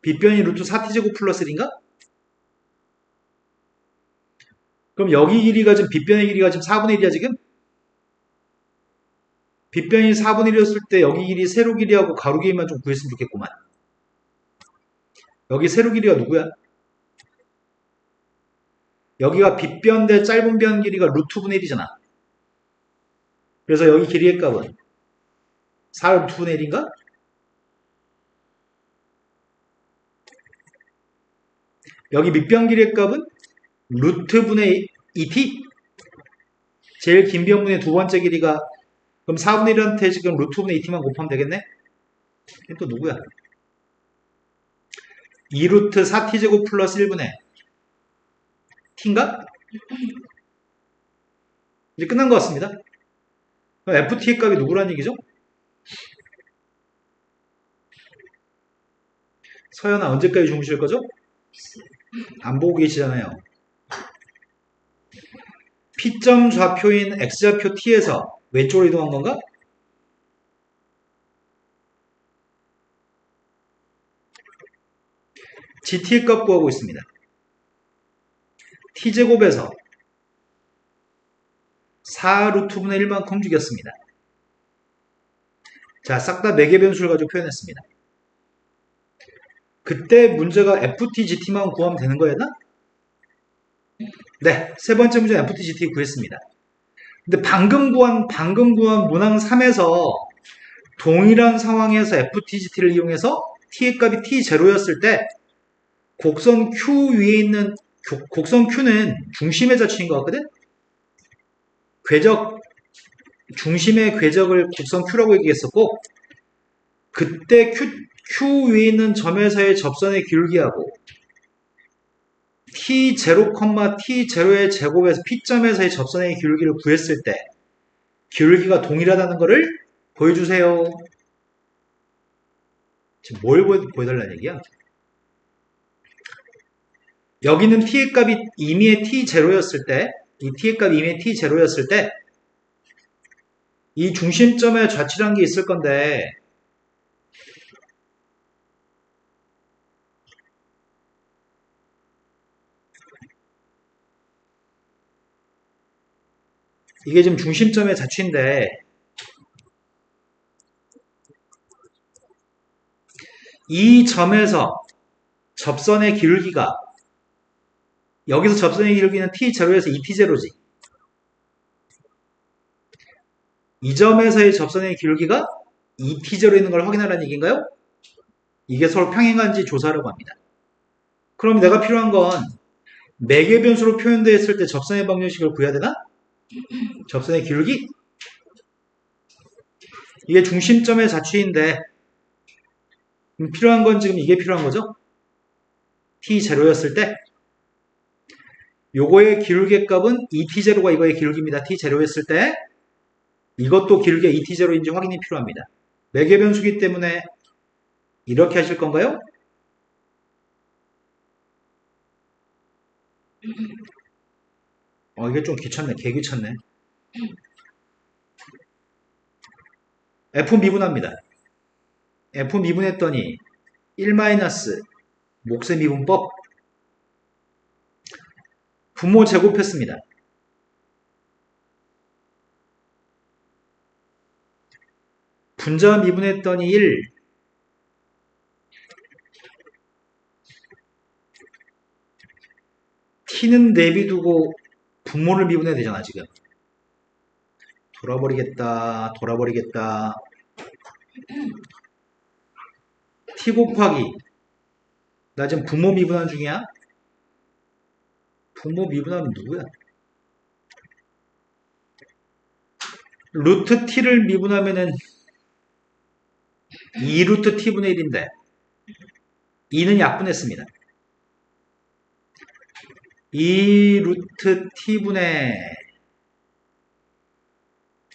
빗변이 루트 4T제곱 플러스 1인가? 그럼 여기 길이가 지금 빗변의 길이가 지금 4분의 1이야 지금? 빗변이 4분의 1이었을 때 여기 길이 세로 길이하고 가로 길이만 좀 구했으면 좋겠구만. 여기 세로 길이가 누구야? 여기가 빗변 대 짧은 변 길이가 루트분의 1이잖아. 그래서 여기 길이의 값은 4 루트분의 1인가? 여기 밑변 길이의 값은 루트분의 2t? 제일 긴 변분의 두 번째 길이가 그럼 4분의 1한테 지금 루트분의 2t만 곱하면 되겠네? 이게 또 누구야? 2루트 4t제곱 플러스 1분의 t인가? 이제 끝난 것 같습니다. ft의 값이 누구란 얘기죠? 서연아 언제까지 주무실 거죠? 안 보고 계시잖아요. P점 좌표인 X좌표 T에서 왼쪽으로 이동한 건가? GT의 값 구하고 있습니다. T제곱에서 4루트분의 1만큼 죽였습니다. 자, 싹 다 매개 변수를 가지고 표현했습니다. 그때 문제가 FT, GT만 구하면 되는 거였나? 네, 세 번째 문제 FT, GT 구했습니다. 근데 방금 구한 문항 3에서 동일한 상황에서 FT, GT를 이용해서 T의 값이 T0였을 때 곡선 Q 위에 있는 곡선 Q는 중심의 자취인 것 같거든? 중심의 궤적을 곡선 Q라고 얘기했었고 그때 Q 위에 있는 점에서의 접선의 기울기하고 T0, T0의 제곱에서 P점에서의 접선의 기울기를 구했을 때 기울기가 동일하다는 것을 보여주세요. 지금 뭘 보여달라는 얘기야? 여기는 T의 값이 임의의 T0였을 때, 이 T의 값이 임의의 T0였을 때, 이 중심점에 좌치라는 게 있을 건데, 이게 지금 중심점의 자취인데, 이 점에서 접선의 기울기가, 여기서 접선의 기울기는 T0에서 2T0지. 이 점에서의 접선의 기울기가 2T0에 있는 걸 확인하라는 얘기인가요? 이게 서로 평행한지 조사하려고 합니다. 그럼 내가 필요한 건 매개 변수로 표현되었을 때 접선의 방정식을 구해야 되나? 접선의 기울기? 이게 중심점의 자취인데 필요한 건 지금 이게 필요한 거죠? T0였을 때 요거의 기울기 값은 2T0가 이거의 기울기입니다. T0였을 때 이것도 기울기가 2T0인지 확인이 필요합니다. 매개 변수기 때문에 이렇게 하실 건가요? 이게 좀 귀찮네. 개 귀찮네. F 미분합니다. F 미분했더니 1 몫의 미분법 분모 제곱했습니다. 분자 미분했더니 1 T는 내비두고 분모를 미분해야 되잖아 지금. 돌아버리겠다. T 곱하기 나 지금 분모 미분한 중이야. 분모 미분하면 누구야? 루트 T를 미분하면은 2루트 T분의 1인데 2는 약분했습니다. 2루트 T분의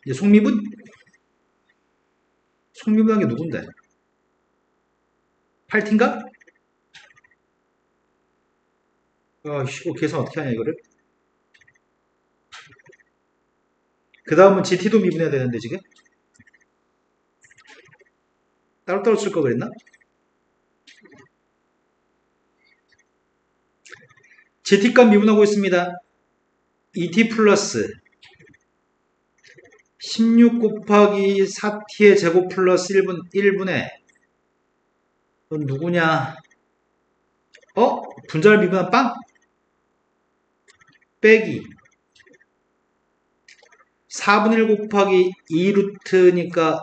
이제 속미분? 속미분한 게 누군데? 8T인가? 이거 계산 어떻게 하냐 이거를? 그 다음은 GT도 미분해야 되는데 지금? 따로따로 쓸 거 그랬나? GT값 미분하고 있습니다. 2T 플러스 16 곱하기 4T의 제곱 플러스 1분의 누구냐? 분자를 미분한 빵? 빼기 4분의 1 곱하기 2루트니까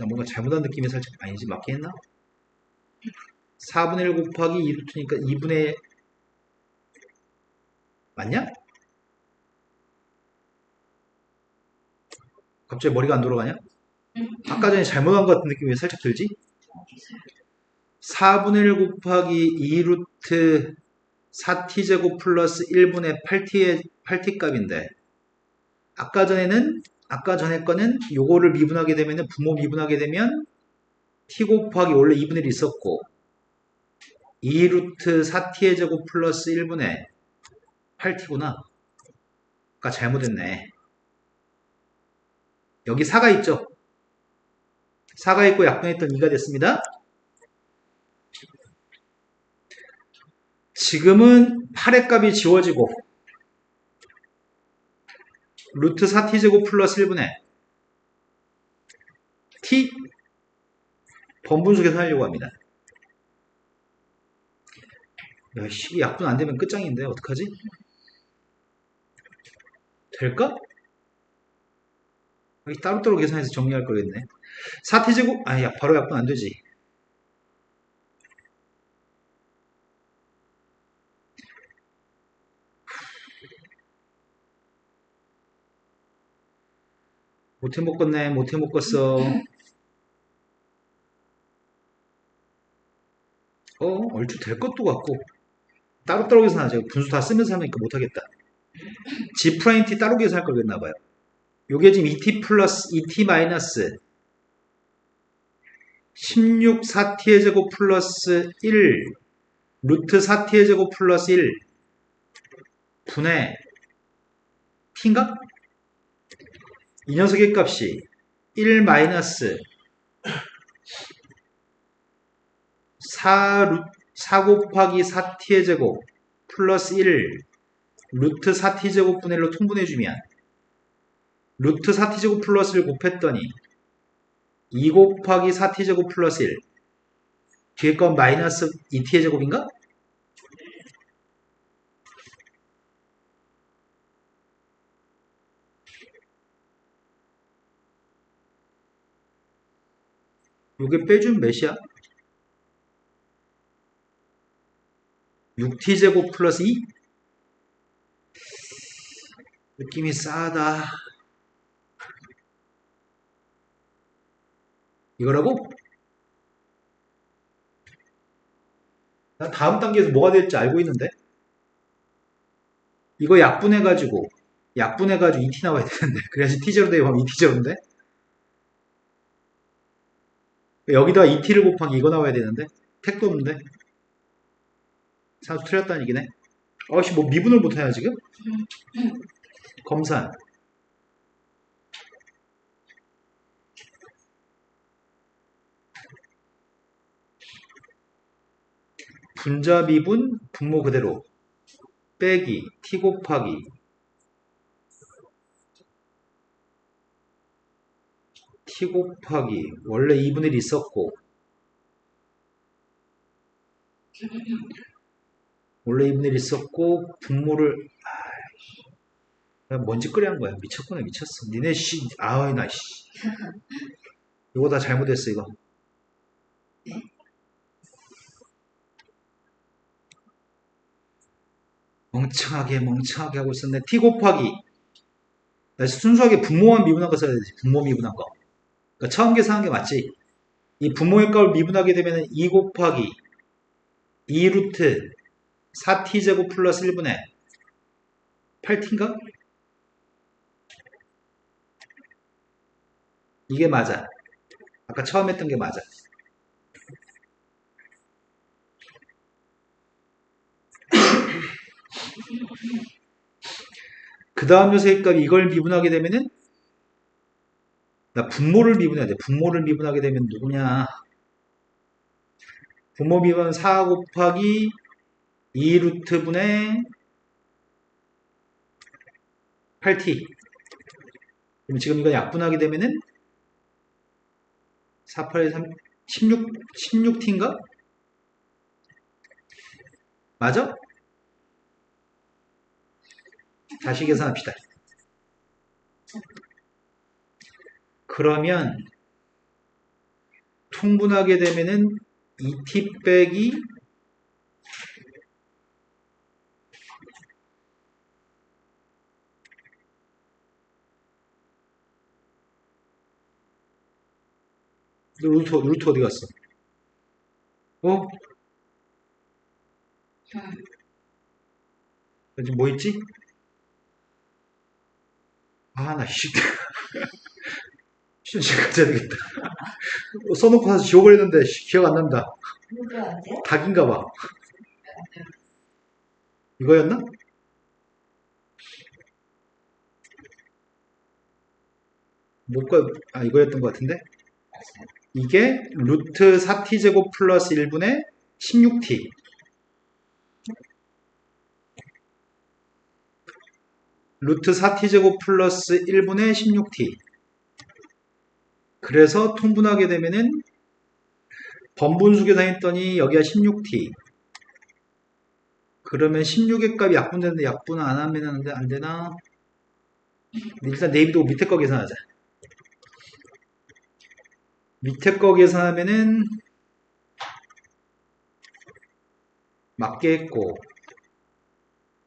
나 뭔가 잘못한 느낌이 살짝 아니지 맞게 했나? 4분의 1 곱하기 2루트니까 2분의 맞냐? 갑자기 머리가 안 돌아가냐? 아까 전에 잘못한 것 같은 느낌이 왜 살짝 들지? 4분의 1 곱하기 2루트 4t제곱 플러스 1분의 8t 값인데 아까 전에 거는 요거를 미분하게 되면은 분모 미분하게 되면 t 곱하기 원래 2분의 1 있었고 2루트 4t의 제곱 플러스 1분의 8t구나. 아까 잘못했네. 여기 4가 있죠? 4가 있고 약분했던 2가 됐습니다. 지금은 8의 값이 지워지고 루트 4t제곱 플러스 1분의 t 번분수 계산하려고 합니다. 야, 씨, 약분 안 되면 끝장인데 어떡하지? 될까? 따로따로 계산해서 정리할 거겠네. 4t제곱 야, 바로 약분 안 되지. 못해 먹겠네. 못해 먹겠어. 얼추 될 것도 같고. 따로따로 계산하자. 분수 다 쓰면서 하니까 못하겠다. G 프라임 T 따로 계산할 거겠나봐요. 요게 지금 2T 플러스 2T 마이너스 16 4T의 제곱 플러스 1 루트 4T의 제곱 플러스 1 분의 T인가? 이 녀석의 값이 1 마이너스 4 곱하기 4t의 제곱 플러스 1 루트 4t 제곱 분의 1로 통분해주면 루트 4t 제곱 플러스 1 곱했더니 2 곱하기 4t 제곱 플러스 1 뒤에 건 마이너스 2t의 제곱인가? 요게 빼주면 몇이야? 6t 제곱 플러스 2? 느낌이 싸하다. 이거라고? 나 다음 단계에서 뭐가 될지 알고 있는데? 이거 약분해가지고 2t 나와야 되는데 그래야지 t0 되면 2t제로인데? 여기다 2t를 곱하기 이거 나와야 되는데? 택도 없는데? 산수 틀렸다는 얘기네. 아씨 뭐 미분을 못하냐 지금? 검산 분자 미분 분모 그대로 빼기 t 곱하기 원래 2분의 1 있었고 분모를 뭔 짓거리 한 거야. 미쳤구나 미쳤어. 니네 씨 아이 나 씨. 이거 다 잘못했어 이거. 멍청하게 하고 있었네. t 곱하기 순수하게 분모만 미분한 거 써야 되지. 분모 미분한 거. 그러니까 처음 계산한 게 맞지. 이 분모의 값을 미분하게 되면 2 곱하기 2 루트 4t 제곱 플러스 1분의 8t인가? 이게 맞아. 아까 처음 했던 게 맞아. 그 다음 녀석의 값 이걸 미분하게 되면은 나 분모를 미분해야 돼. 분모를 미분하게 되면 누구냐? 분모 미분 4 곱하기 2 루트 분의 8t. 그럼 지금 이거 약분하게 되면은 4, 8, 3, 16t인가? 맞아? 다시 계산합시다. 그러면 통분하게 되면은 2t 빼기 루트 어디 갔어? 어? 음. 지금 뭐 있지? 아, 나 씨. 지금 가져야 되겠다. 써놓고 나서 지워버렸는데 기억 안 난다. 왜 안 돼요? 닭인가 봐. 이거였나? 뭐가, 아, 이거였던 것 같은데? 이게 루트 4t제곱 플러스 1분의 16t. 루트 4t제곱 플러스 1분의 16t. 그래서 통분하게 되면은 번분수 계산했더니 여기가 16t. 그러면 16의 값이 약분되는데 약분 안 하면 안 되나? 일단 네이비도 밑에 거 계산하자. 밑에 거 계산하면은 맞게 했고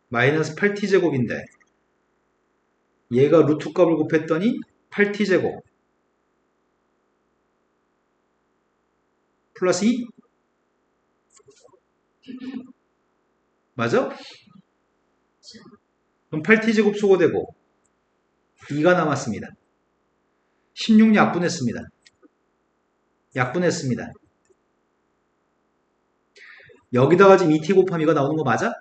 마이너스 8t제곱인데 얘가 루트 값을 곱했더니 8t제곱 플러스 2? 맞아? 그럼 8t제곱 소거되고 2가 남았습니다. 16 약분했습니다. 약분했습니다. 여기다가 지금 2t 곱하면 이거 나오는 거 맞아?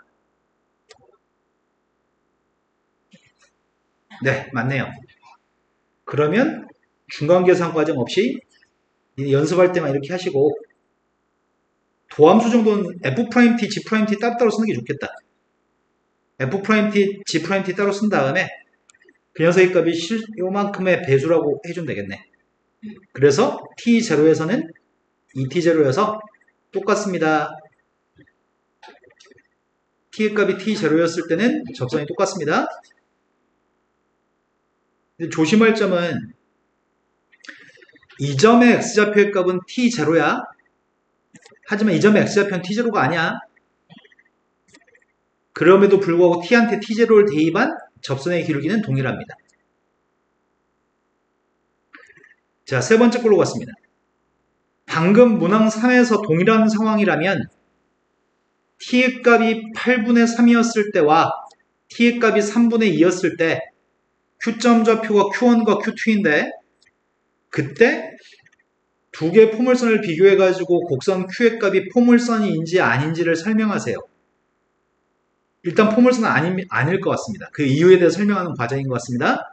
네, 맞네요. 그러면 중간계산 과정 없이 연습할 때만 이렇게 하시고 도함수 정도는 F'T, G'T 따로따로 쓰는 게 좋겠다. F'T, G'T 따로 쓴 다음에 그 녀석의 값이 요만큼의 배수라고 해주면 되겠네. 그래서 T0에서는 2T0여서 똑같습니다. T의 값이 T0였을 때는 접선이 똑같습니다. 근데 조심할 점은 이 점의 X좌표의 값은 T0야. 하지만 이 점의 X좌표는 T0가 아니야. 그럼에도 불구하고 T한테 T0를 대입한 접선의 기울기는 동일합니다. 자, 세 번째 걸로 갔습니다. 방금 문항 3에서 동일한 상황이라면 T의 값이 8분의 3이었을 때와 T의 값이 3분의 2였을 때 Q점 좌표가 Q1과 Q2인데 그때 두 개의 포물선을 비교해가지고 곡선 Q의 값이 포물선인지 아닌지를 설명하세요. 일단 포물선은 아닐 것 같습니다. 그 이유에 대해 설명하는 과정인 것 같습니다.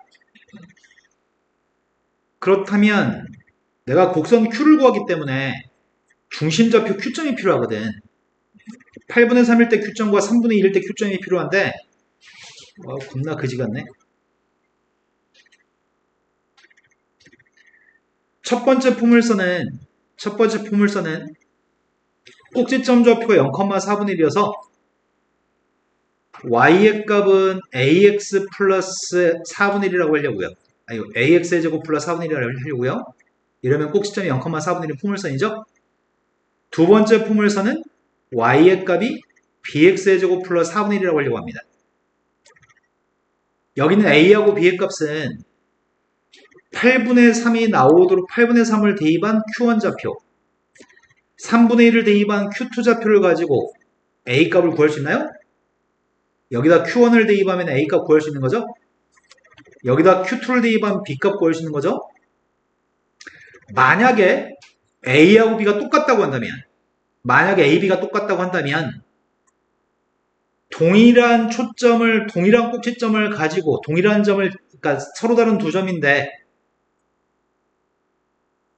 그렇다면 내가 곡선 Q를 구하기 때문에 중심좌표 Q점이 필요하거든. 8분의 3일 때 Q점과 3분의 1일 때 Q점이 필요한데 겁나 그지 같네. 첫 번째 포물선은 꼭지점 좌표가 0,4분의 1이어서 y의 값은 ax 플러스 4분의 1이라고 하려고요. 아니, ax의 제곱 플러스 4분의 1이라고 하려고요. 이러면 꼭지점이 0,4분의 1인 포물선이죠. 두 번째 포물선은 y의 값이 bx의 제곱 플러스 4분의 1이라고 하려고 합니다. 여기는 a하고 b의 값은 8분의 3이 나오도록 8분의 3을 대입한 q1 좌표 3분의 1을 대입한 q2 좌표를 가지고 a 값을 구할 수 있나요? 여기다 q1을 대입하면 a 값 구할 수 있는 거죠? 여기다 q2를 대입하면 b 값 구할 수 있는 거죠? 만약에 a하고 b가 똑같다고 한다면 만약에 a, b가 똑같다고 한다면 동일한 초점을 동일한 꼭지점을 가지고 동일한 점을 그러니까 서로 다른 두 점인데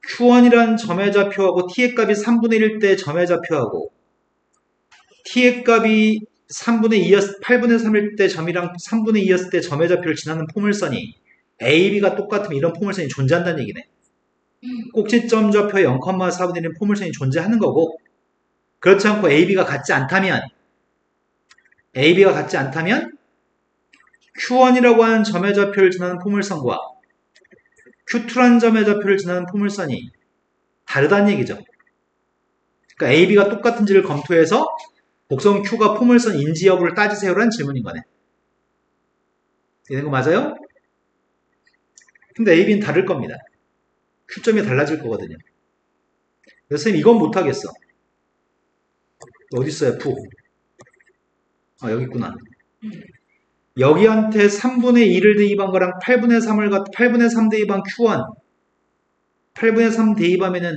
Q1이라는 점의 좌표하고 T의 값이 3분의 1일 때 점의 좌표하고 T의 값이 8분의 3일 때 점이랑 3분의 2였을 때 점의 좌표를 지나는 포물선이 A, B가 똑같으면 이런 포물선이 존재한다는 얘기네. 꼭지점 좌표의 0,4분의 1인 포물선이 존재하는 거고 그렇지 않고 A, B가 같지 않다면 Q1이라고 하는 점의 좌표를 지나는 포물선과 Q2라는 점의 좌표를 지나는 포물선이 다르다는 얘기죠. 그러니까 A, B가 똑같은지를 검토해서 곡선 Q가 포물선인지 여부를 따지세요라는 질문인 거네. 되는 거 맞아요? 근데 A, B는 다를 겁니다. Q점이 달라질 거거든요. 그래서 선생님 이건 못하겠어. 어딨어 F? 아 여기 있구나. 여기한테 3분의 2를 대입한 거랑 8분의 3 대입한 Q1 8분의 3 대입하면은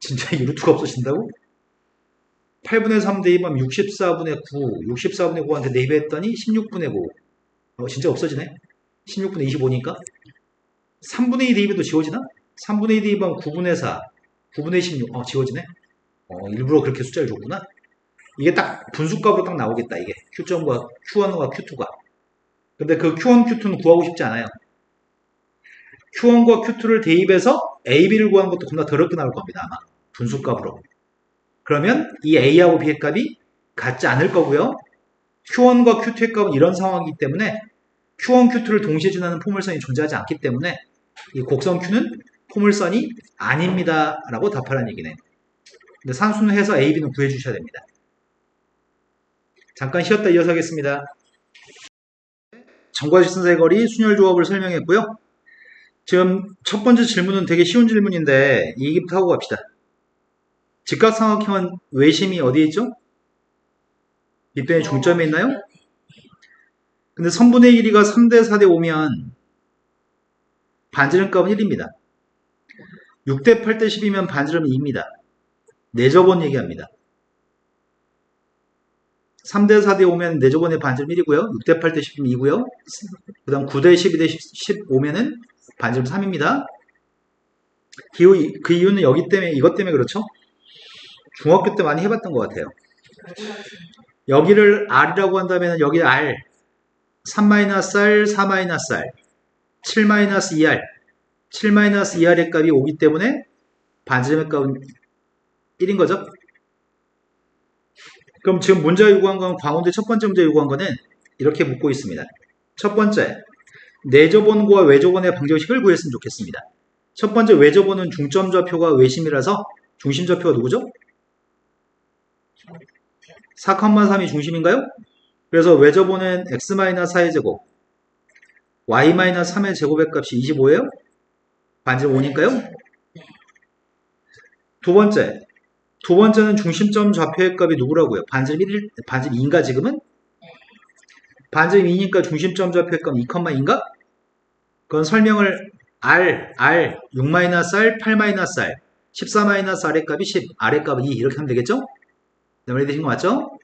진짜 이 루트가 없어진다고? 8분의 3 대입하면 64분의 9 64분의 9한테 대입했더니 16분의 9 진짜 없어지네. 16분의 25니까 3분의 2 대입해도 지워지나? 3분의 2 대입하면 9분의 4 9분의 16 지워지네. 일부러 그렇게 숫자를 줬구나. 이게 딱 분수값으로 딱 나오겠다. 이게 Q점과 Q1과 Q2가. 근데 그 Q1, Q2는 구하고 싶지 않아요. Q1과 Q2를 대입해서 A, B를 구하는 것도 겁나 더럽게 나올 겁니다. 아마 분수값으로. 그러면 이 A하고 B의 값이 같지 않을 거고요. Q1과 Q2의 값은 이런 상황이기 때문에 Q1, Q2를 동시에 지나는 포물선이 존재하지 않기 때문에 이 곡선 Q는 포물선이 아닙니다. 라고 답하라는 얘기네요. 근데 산수는 해서 A, B는 구해주셔야 됩니다. 잠깐 쉬었다 이어서 하겠습니다. 점과직선사의 거리 순열 조합을 설명했고요. 지금 첫 번째 질문은 되게 쉬운 질문인데 이 얘기부터 하고 갑시다. 직각삼각형은 외심이 어디에 있죠? 빗변의 중점에 있나요? 근데 선분의 길이가 3대 4대 5면 반지름값은 1입니다. 6대 8대 10이면 반지름은 2입니다. 내저번 얘기합니다. 3대 4대 5면 내저번의 반지름 1이고요. 6대 8대 10이면 2고요. 그 다음 9대 12대 15면은 반지름 3입니다. 그 이유는 여기 때문에, 이것 때문에 그렇죠? 중학교 때 많이 해봤던 것 같아요. 여기를 R이라고 한다면 여기 R 3-R, 4-R, 7-2R 7-2R의 값이 오기 때문에 반지름의 값은 1인 거죠. 그럼 지금 문제가 요구한 건 광운대 첫 번째 문제 요구한 거는 이렇게 묻고 있습니다. 첫 번째, 내저번과 외저번의 방정식을 구했으면 좋겠습니다. 첫 번째 외저번은 중점 좌표가 외심이라서 중심 좌표가 누구죠? 4,3이 중심인가요? 그래서 외저번은 x-4의 제곱, y-3의 제곱의 값이 25예요? 반지름 5니까요? 두 번째는 중심점 좌표의 값이 누구라고요? 반지름 2인가 지금은? 반지름 2니까 중심점 좌표의 값은 2,2인가? 그건 설명을 R, 6-R, 8-R, 14-R의 값이 10, R의 값은 2 이렇게 하면 되겠죠? 이해되신 거 맞죠?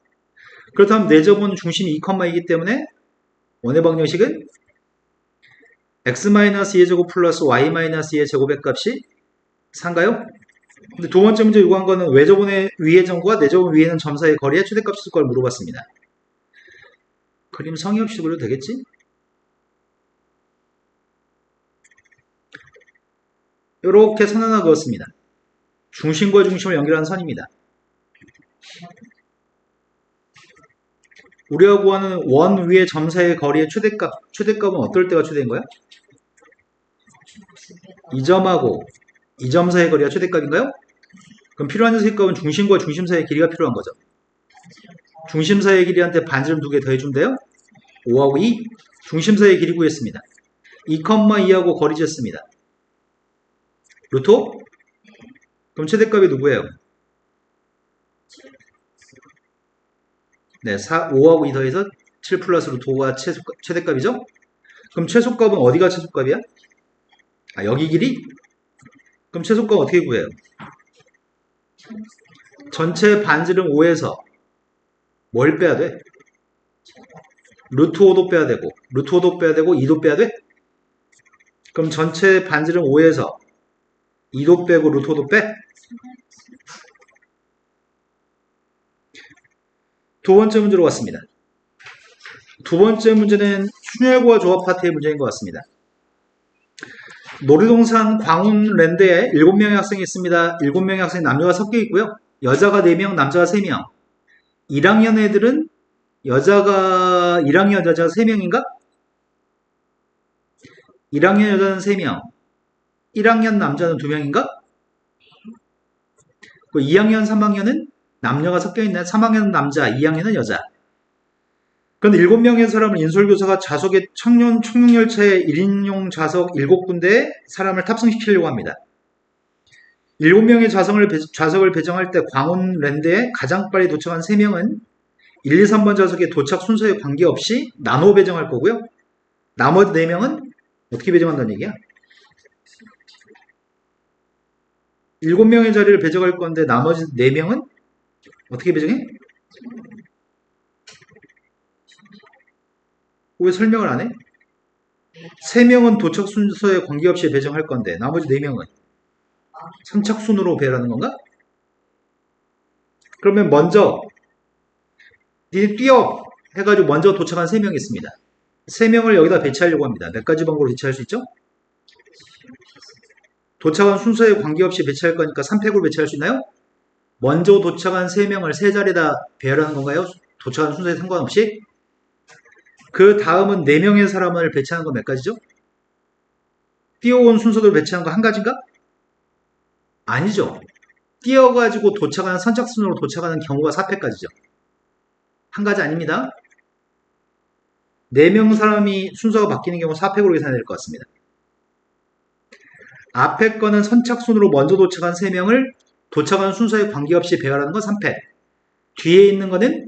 그렇다면 내저번 중심이 2,2이기 때문에 원의 방정식은 x-2의 제곱 플러스 y-2의 제곱의 값이 4인가요? 근데 두 번째 문제 요구한 거는 외저번의 위의 점과 내저번 위에는 점 사이의 거리의 최대값일 걸 물어봤습니다. 그림 성의 없이 그려도 되겠지? 이렇게 선 하나 그었습니다. 중심과 중심을 연결하는 선입니다. 우리가 구하는 원 위의 점 사이의 거리의 최대값은 어떨 때가 최대인 거야? 이 점하고 이 점 사이의 거리가 최대값인가요? 그럼 필요한 최대값은 중심과 중심 사이의 길이가 필요한 거죠. 중심 사이의 길이한테 반지름 2개 더해주면 돼요? 5하고 2, 중심 사이의 길이 구했습니다. 2,2하고 거리 쟀습니다. 루트 5? 그럼 최대값이 누구예요? 네, 5하고 2 더해서 7 플러스 루트 5가 최대값이죠? 그럼 최소값은 어디가 최소값이야? 여기 길이? 그럼 최소값 어떻게 구해요? 전체 반지름 5에서 뭘 빼야 돼? 루트 5도 빼야 되고, 루트 5도 빼야 되고, 2도 빼야 돼? 그럼 전체 반지름 5에서 2도 빼고 루트 5도 빼? 두 번째 문제로 왔습니다. 두 번째 문제는 순열과 조합 파트의 문제인 것 같습니다. 놀이동산 광운랜드에 7명의 학생이 있습니다. 7명의 학생이 남녀가 섞여 있고요. 여자가 4명, 남자가 3명. 1학년 애들은 1학년 여자가 3명인가? 1학년 여자는 3명. 1학년 남자는 2명인가? 2학년, 3학년은 남녀가 섞여있나요? 3학년은 남자, 2학년은 여자. 그런데 7명의 사람을 인솔교사가 좌석에 청룡열차에 1인용 좌석 7군데에 사람을 탑승시키려고 합니다. 7명의 좌석을 배정할 때 광운랜드에 가장 빨리 도착한 3명은 1, 2, 3번 좌석의 도착 순서에 관계없이 나눠 배정할 거고요. 나머지 4명은 어떻게 배정한다는 얘기야? 7명의 자리를 배정할 건데 나머지 4명은 어떻게 배정해? 왜 설명을 안 해? 3명은 도착 순서에 관계없이 배정할 건데 나머지 4명은 선착순으로 배열하는 건가? 그러면 먼저 니네 뛰어 해가지고 먼저 도착한 3명이 있습니다. 3명을 여기다 배치하려고 합니다. 몇 가지 방법으로 배치할 수 있죠? 도착한 순서에 관계없이 배치할 거니까 3팩으로 배치할 수 있나요? 먼저 도착한 3명을 3자리에다 배열하는 건가요? 도착한 순서에 상관없이? 그 다음은 4명의 사람을 배치하는 건 몇 가지죠? 뛰어온 순서대로 배치하는 거 한 가지인가? 아니죠. 뛰어가지고 도착하는 선착순으로 도착하는 경우가 4팩까지죠. 한 가지 아닙니다. 4명 사람이 순서가 바뀌는 경우 4팩으로 계산해야 될 것 같습니다. 앞에 거는 선착순으로 먼저 도착한 3명을 도착한 순서에 관계없이 배열하는 건 3팩. 뒤에 있는 거는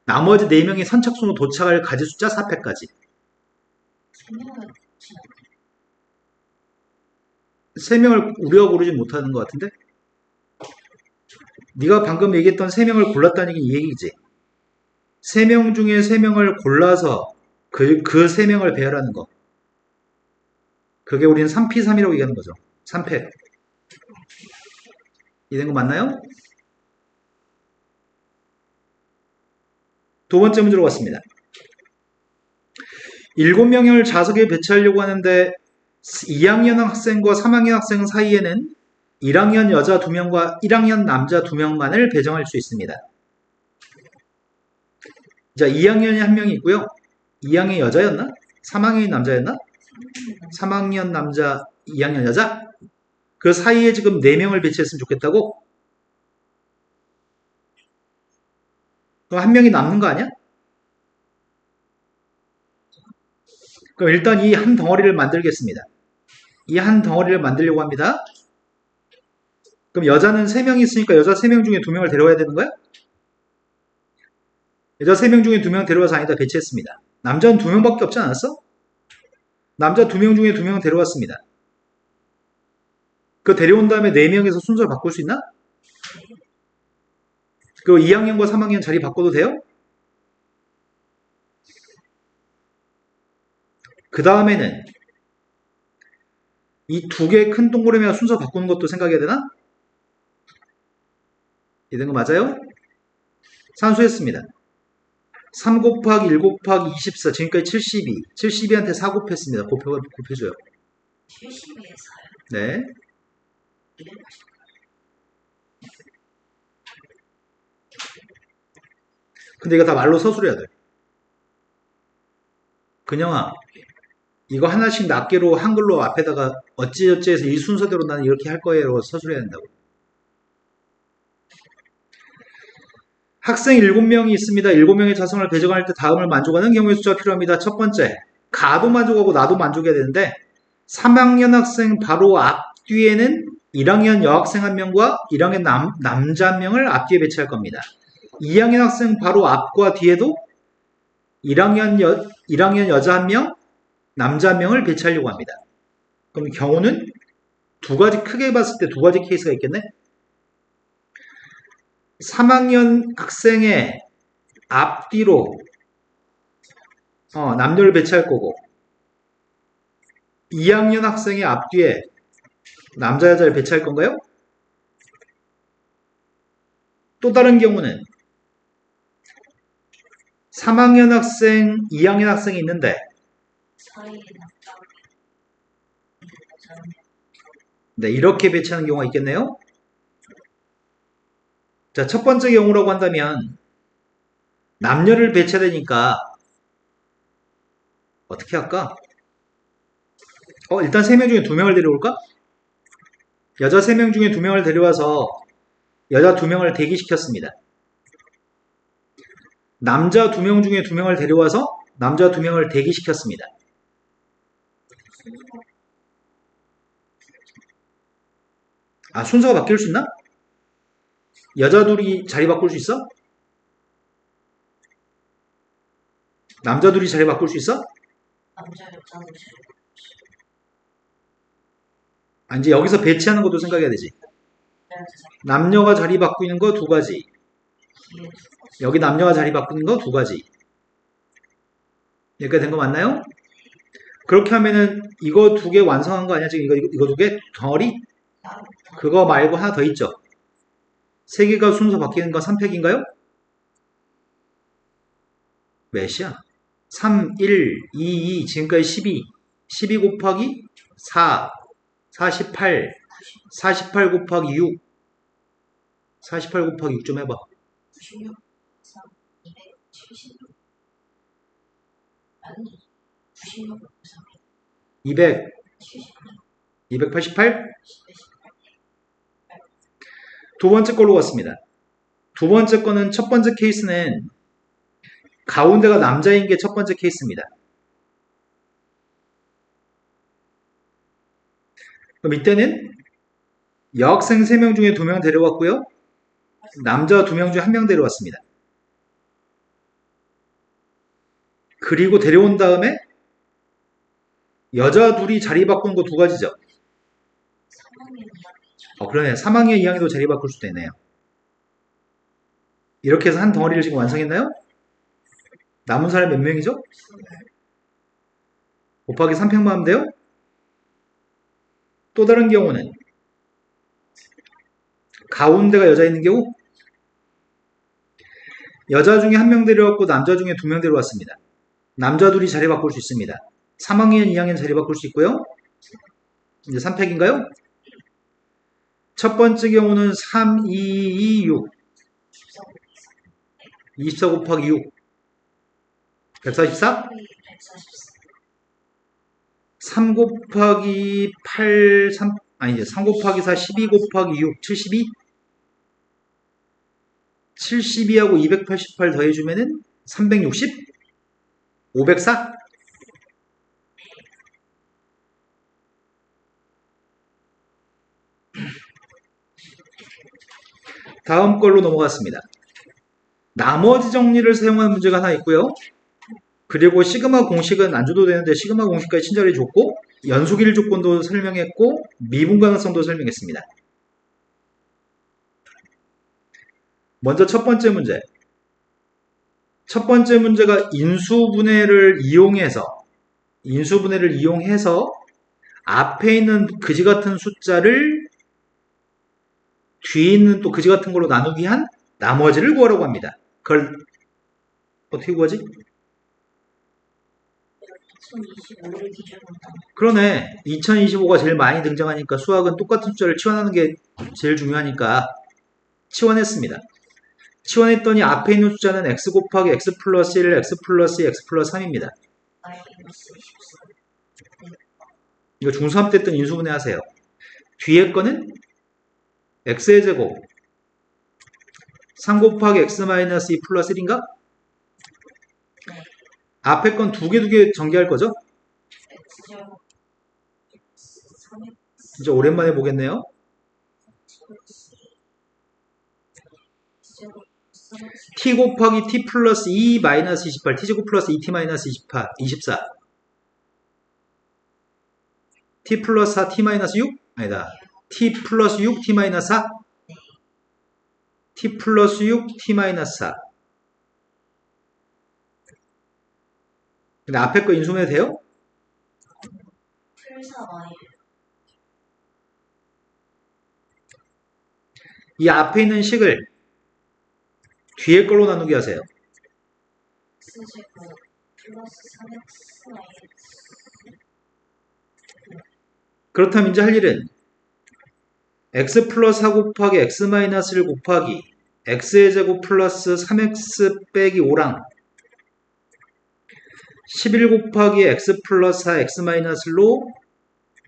나머지 4명이 선착순으로 도착할 가지 숫자 4팩까지. 3명을 우리가 고르지 못하는 것 같은데? 네가 방금 얘기했던 3명을 골랐다는 얘기는 이 얘기지. 3명 중에 3명을 골라서 그 3명을 배열하는 거. 그게 우리는 3P3이라고 얘기하는 거죠. 3팩. 이해된 거 맞나요? 두 번째 문제로 갔습니다. 7명을 좌석에 배치하려고 하는데 2학년 학생과 3학년 학생 사이에는 1학년 여자 2명과 1학년 남자 2명만을 배정할 수 있습니다. 자, 2학년이 한 명이 있고요. 2학년 여자였나? 3학년이 남자였나? 3학년 남자, 2학년 여자? 그 사이에 지금 4명을 배치했으면 좋겠다고? 그럼 한 명이 남는 거 아니야? 그럼 일단 이 한 덩어리를 만들겠습니다. 이 한 덩어리를 만들려고 합니다. 그럼 여자는 3명이 있으니까 여자 3명 중에 2명을 데려와야 되는 거야? 여자 3명 중에 2명 데려와서 아니다 배치했습니다. 남자는 2명밖에 없지 않았어? 남자 2명 중에 2명은 데려왔습니다. 그 데려온 다음에 4명에서 순서를 바꿀 수 있나? 그 2학년과 3학년 자리 바꿔도 돼요? 그 다음에는 이 2개 큰 동그라미와 순서 바꾸는 것도 생각해야 되나? 이런 거 맞아요? 산수했습니다. 3 곱하기 1 곱하기 24 지금까지 72 72한테 4 곱했습니다. 곱해줘요. 70에서요. 네. 근데 이거 다 말로 서술해야 돼. 그냥아 이거 하나씩 낱개로 한글로 앞에다가 어찌어찌 해서 이 순서대로 나는 이렇게 할 거예요 서술해야 된다고. 학생 7명이 있습니다. 7명의 자성을 배정할 때 다음을 만족하는 경우의 숫자가 필요합니다. 첫 번째, 가도 만족하고 나도 만족해야 되는데 3학년 학생 바로 앞뒤에는 1학년 여학생 1명과 1학년 남자 1명을 앞뒤에 배치할 겁니다. 2학년 학생 바로 앞과 뒤에도 1학년 여자 1명, 남자 1명을 배치하려고 합니다. 그럼 경우는 두 가지 크게 봤을 때 두 가지 케이스가 있겠네. 3학년 학생의 앞뒤로 남녀를 배치할 거고 2학년 학생의 앞뒤에 남자 여자를 배치할 건가요? 또 다른 경우는 3학년 학생, 2학년 학생이 있는데 네, 이렇게 배치하는 경우가 있겠네요. 자, 첫 번째 경우라고 한다면 남녀를 배치해야 되니까 어떻게 할까? 일단 3명 중에 2명을 데려올까? 여자 3명 중에 2명을 데려와서 여자 2명을 대기시켰습니다. 남자 2명 중에 2명을 데려와서 남자 2명을 대기시켰습니다. 아, 순서가 바뀔 수 있나? 여자 둘이 자리 바꿀 수 있어? 남자 둘이 자리 바꿀 수 있어? 남자 여자는 잘 아, 이제 여기서 배치하는 것도 생각해야 되지. 여자 남녀가 자리 바꾸는 거 두 가지. 뒤에 두고 여기 남녀가 자리 바꾸는 거 두 가지. 여기까지 된 거 맞나요? 그렇게 하면은 이거 두 개 완성한 거 아니야? 지금 이거 두 개 덩어리? 따로 그거 말고 하나 더 있죠? 세 개가 순서 바뀌는 거 3팩인가요? 몇이야? 3, 1, 2, 2, 지금까지 12. 12 곱하기 4, 48, 48 곱하기 6. 48 곱하기 6 좀 해봐. 96, 3, 276 아니 96, 3, 200, 78, 288? 두 번째 걸로 갔습니다. 두 번째 거는 첫 번째 케이스는 가운데가 남자인 게 첫 번째 케이스입니다. 그럼 이때는 여학생 3명 중에 2명 데려왔고요. 남자 2명 중에 1명 데려왔습니다. 그리고 데려온 다음에 여자 둘이 자리 바꾼 거 두 가지죠. 3학년 2학년 그러네. 3학년 2학년도 자리 바꿀 수도 있네요. 이렇게 해서 한 덩어리를 지금 완성했나요? 남은 사람 몇 명이죠? 곱하기 3팩만 하면 돼요? 또 다른 경우는 가운데가 여자 있는 경우 여자 중에 1명 데려왔고 남자 중에 2명 데려왔습니다. 남자 둘이 자리 바꿀 수 있습니다. 3학년, 2학년 자리 바꿀 수 있고요. 이제 3팩인가요? 첫 번째 경우는 3, 2, 2, 6 24 곱하기 6 144? 3 곱하기 8, 3, 아니지, 3 곱하기 4, 12 곱하기 6, 72? 72하고 288 더해주면은 360? 504? 다음 걸로 넘어갔습니다. 나머지 정리를 사용하는 문제가 하나 있고요. 그리고 시그마 공식은 안 줘도 되는데 시그마 공식까지 친절히 줬고 연속일 조건도 설명했고 미분 가능성도 설명했습니다. 먼저 첫 번째 문제. 첫 번째 문제가 인수분해를 이용해서 앞에 있는 그지 같은 숫자를 뒤에 있는 또 그지 같은 걸로 나누기 한 나머지를 구하라고 합니다. 그걸 어떻게 구하지? 2025를 기준으로 그러네. 2025가 제일 많이 등장하니까 수학은 똑같은 숫자를 치환하는 게 제일 중요하니까 치환했습니다. 치환했더니 앞에 있는 숫자는 x 곱하기 x 플러스 1, x 플러스 2, x 플러스 3입니다. 마이너스 24 이거 중3 때 했던 인수분해 하세요. 뒤에 거는 x의 제곱 3 곱하기 x 마이너스 2 플러스 1인가? 앞에 건 두 개 전개할 거죠? X제곱 3x 진짜 오랜만에 보겠네요. X제곱 3x t 곱하기 t 플러스 2 마이너스 28 t제곱 플러스 2t 마이너스 24 t 플러스 4 t 마이너스 6? 아니다. t 플러스 6 t 마이너스 4? t 플러스 6 t 마이너스 4 근데 앞에 거 인수분해 돼요? 풀사 Y 이 앞에 있는 식을 뒤에 걸로 나누기 하세요. X제곱 플러스 3x 마이너스 그렇다면 이제 할 일은 x 플러스 4 곱하기 x 마이너스 1 곱하기 x의 제곱 플러스 3x 빼기 5랑 11 곱하기 x 플러스 4 x 마이너스 1로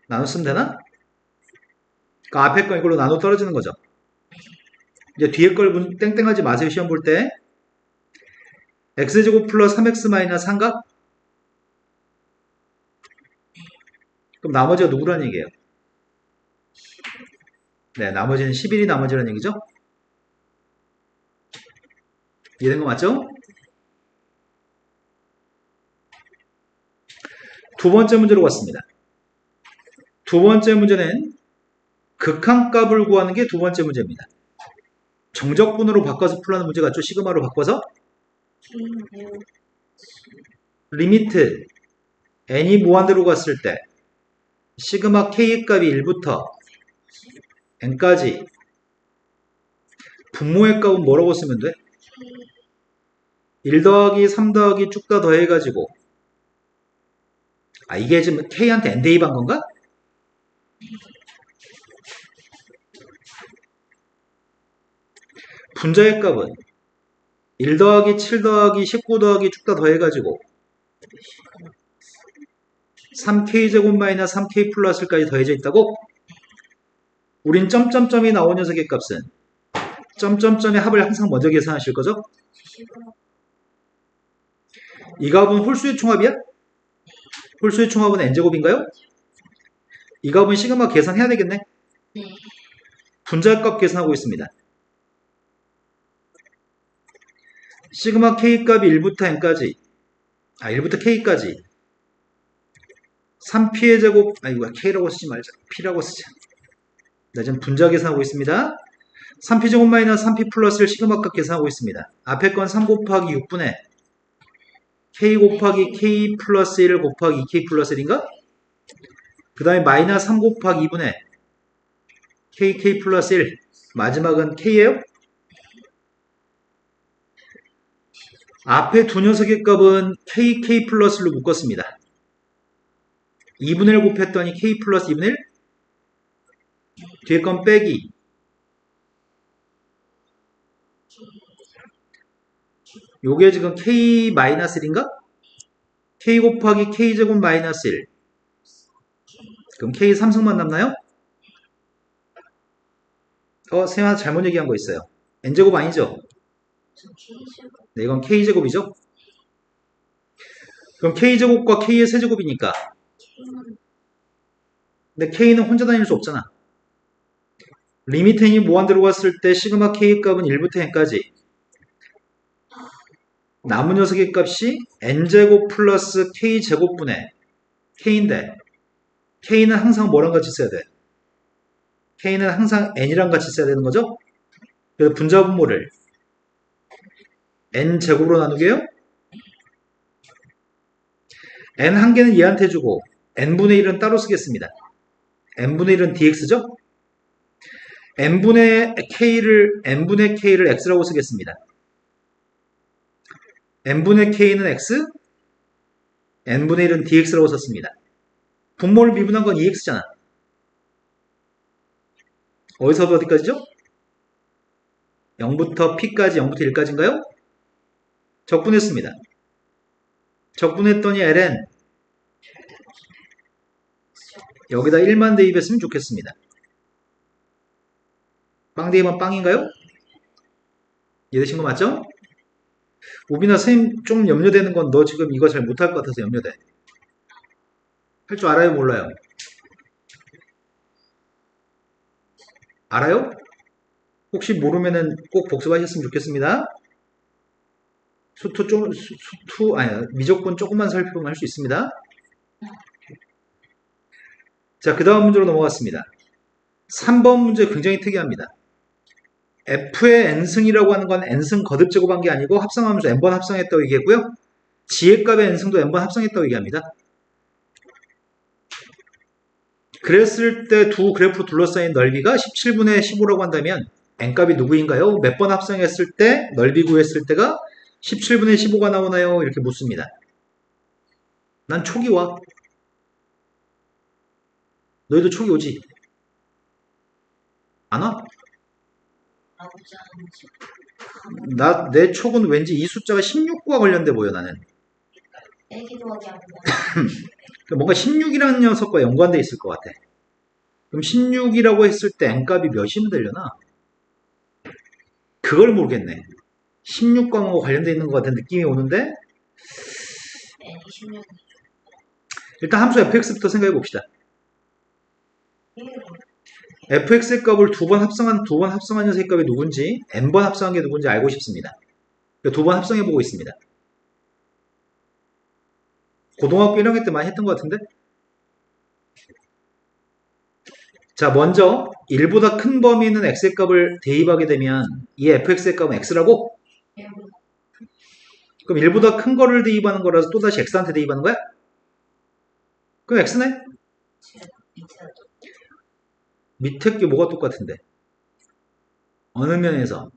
나눴으면 되나? 그 앞에 거 이걸로 나눠 떨어지는 거죠. 이제 뒤에 걸 땡땡하지 마세요. 시험 볼 때. x제곱 플러스 3x 마이너스 3가? 그럼 나머지가 누구란 얘기예요? 네, 나머지는 11이 나머지라는 얘기죠. 이해된 거 맞죠? 두 번째 문제로 왔습니다. 두 번째 문제는 극한값을 구하는 게 두 번째 문제입니다. 정적분으로 바꿔서 풀라는 문제 같죠? 시그마로 바꿔서 리미트 n이 무한대로 갔을 때 시그마 k 값이 1부터 n까지 분모의 값은 뭐라고 쓰면 돼? 1 더하기 3 더하기 쭉 다 더해가지고 이게 지금 k한테 n 대입한 건가? 분자의 값은 1 더하기 7 더하기 19 더하기 쭉 다 더해가지고 3k제곱 마이너스 3k 플러스까지 더해져 있다고? 우린 점점점이 나온 녀석의 값은 점점점의 합을 항상 먼저 계산하실 거죠? 이 값은 홀수의 총합이야? 홀수의 총합은 n제곱인가요? 이 값은 시그마 계산해야 되겠네? 네. 분자값 계산하고 있습니다. 시그마 k값이 1부터 n까지 1부터 k까지 3p의 제곱 이거 k라고 쓰지 말자. p라고 쓰자. 나 지금 분자 계산하고 있습니다. 3p 제곱 마이너스 3p 플러스를 시그마값 계산하고 있습니다. 앞에 건 3 곱하기 6분의 k 곱하기 k 플러스 1 곱하기 2k 플러스 1인가? 그 다음에 마이너스 3 곱하기 2분의 kk 플러스 1 마지막은 k예요? 앞에 두 녀석의 값은 kk 플러스 1로 묶었습니다. 2분의 1 곱했더니 k 플러스 2분의 1 뒤에 건 빼기 요게 지금 k 마이너스 1인가? k 곱하기 k 제곱 마이너스 1 그럼 k 3승만 남나요? 쌤 잘못 얘기한 거 있어요. n제곱 아니죠? 네, 이건 k제곱이죠? 그럼 k제곱과 k의 세제곱이니까 근데 k는 혼자 다닐 수 없잖아. 리미트 n이 무한대로 갔을 때 시그마 k 값은 1부터 n까지 남은 녀석의 값이 n제곱 플러스 k제곱분의 k인데 k는 항상 뭐랑 같이 써야 돼? k는 항상 n이랑 같이 써야 되는 거죠? 그래서 분자분모를 n제곱으로 나누게요. n 한 개는 얘한테 주고 n분의 1은 따로 쓰겠습니다. n분의 1은 dx죠? n분의 k를 x라고 쓰겠습니다. n분의 k는 x, n분의 1은 dx라고 썼습니다. 분모를 미분한 건 2x잖아. 어디서부터 어디까지죠? 0부터 p까지 0부터 1까지인가요? 적분했습니다. 적분했더니 ln 여기다 1만 대입했으면 좋겠습니다. 빵 대입은 빵인가요? 이해되신 거 맞죠? 우빈아 선생님 좀 염려되는 건 너 지금 이거 잘 못할 것 같아서 염려돼. 할 줄 알아요? 몰라요? 알아요? 혹시 모르면은 꼭 복습하셨으면 좋겠습니다. 미적분 조금만 살펴보면 할 수 있습니다. 자, 그 다음 문제로 넘어갔습니다. 3번 문제 굉장히 특이합니다. f의 n승이라고 하는 건 n승 거듭 제곱한 게 아니고 합성하면서 n번 합성했다고 얘기했고요. 지혜값의 n승도 n번 합성했다고 얘기합니다. 그랬을 때 두 그래프로 둘러싸인 넓이가 17분의 15라고 한다면 n값이 누구인가요? 몇 번 합성했을 때 넓이 구했을 때가 17분의 15가 나오나요? 이렇게 묻습니다. 난 촉이 와. 너희도 촉이 오지? 안 와? 내 촉은 왠지 이 숫자가 16과 관련돼 보여 나는. 애기도 하지 않고 뭔가 16이라는 녀석과 연관돼 있을 것 같아. 그럼 16이라고 했을 때 n값이 몇이면 되려나? 그걸 모르겠네. 16과 뭔가 관련돼 있는 것 같은 느낌이 오는데 애기 16년 일단 함수 fx부터 생각해 봅시다. fx의 값을 두 번 합성한 녀석의 값이 누군지, n번 합성한 게 누군지 알고 싶습니다. 두 번 합성해 보고 있습니다. 고등학교 1학년 때 많이 했던 것 같은데? 자, 먼저 1보다 큰 범위 있는 x의 값을 대입하게 되면 이 fx의 값은 x라고? 그럼 1보다 큰 거를 대입하는 거라서 또다시 x한테 대입하는 거야? 그럼 x네? 밑에도 밑에 게 뭐가 똑같은데? 어느 면에서?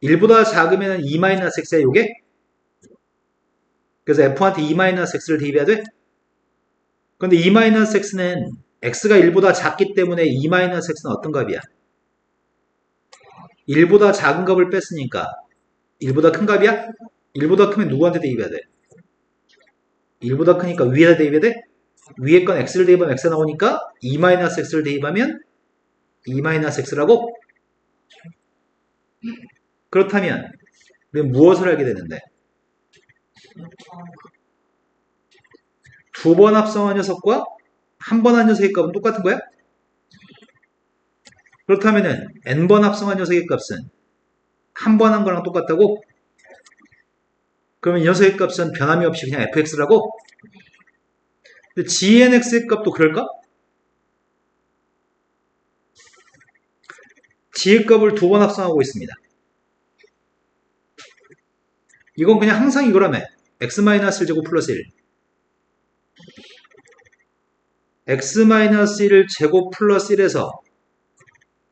1보다 작으면 2-x야 요게? 그래서 f한테 2-x를 대입해야 돼? 근데 2-x는 x가 1보다 작기 때문에 2-x는 어떤 값이야? 1보다 작은 값을 뺐으니까 1보다 큰 값이야? 1보다 크면 누구한테 대입해야 돼? 1보다 크니까 위에다 대입해야 돼? 위에 건 x를 대입하면 x 나오니까 2-x를 대입하면 2-x라고? 그렇다면 우리는 무엇을 알게 되는데? 두 번 합성한 녀석과 한 번 한 녀석의 값은 똑같은 거야? 그렇다면 n번 합성한 녀석의 값은 한 번 한 거랑 똑같다고? 그러면 이 녀석의 값은 변함이 없이 그냥 fx라고? 근데 gnx의 값도 그럴까? g의 값을 두 번 합성하고 있습니다. 이건 그냥 항상 이거라며. x-1제곱 플러스 1. x-1을 제곱 플러스 1에서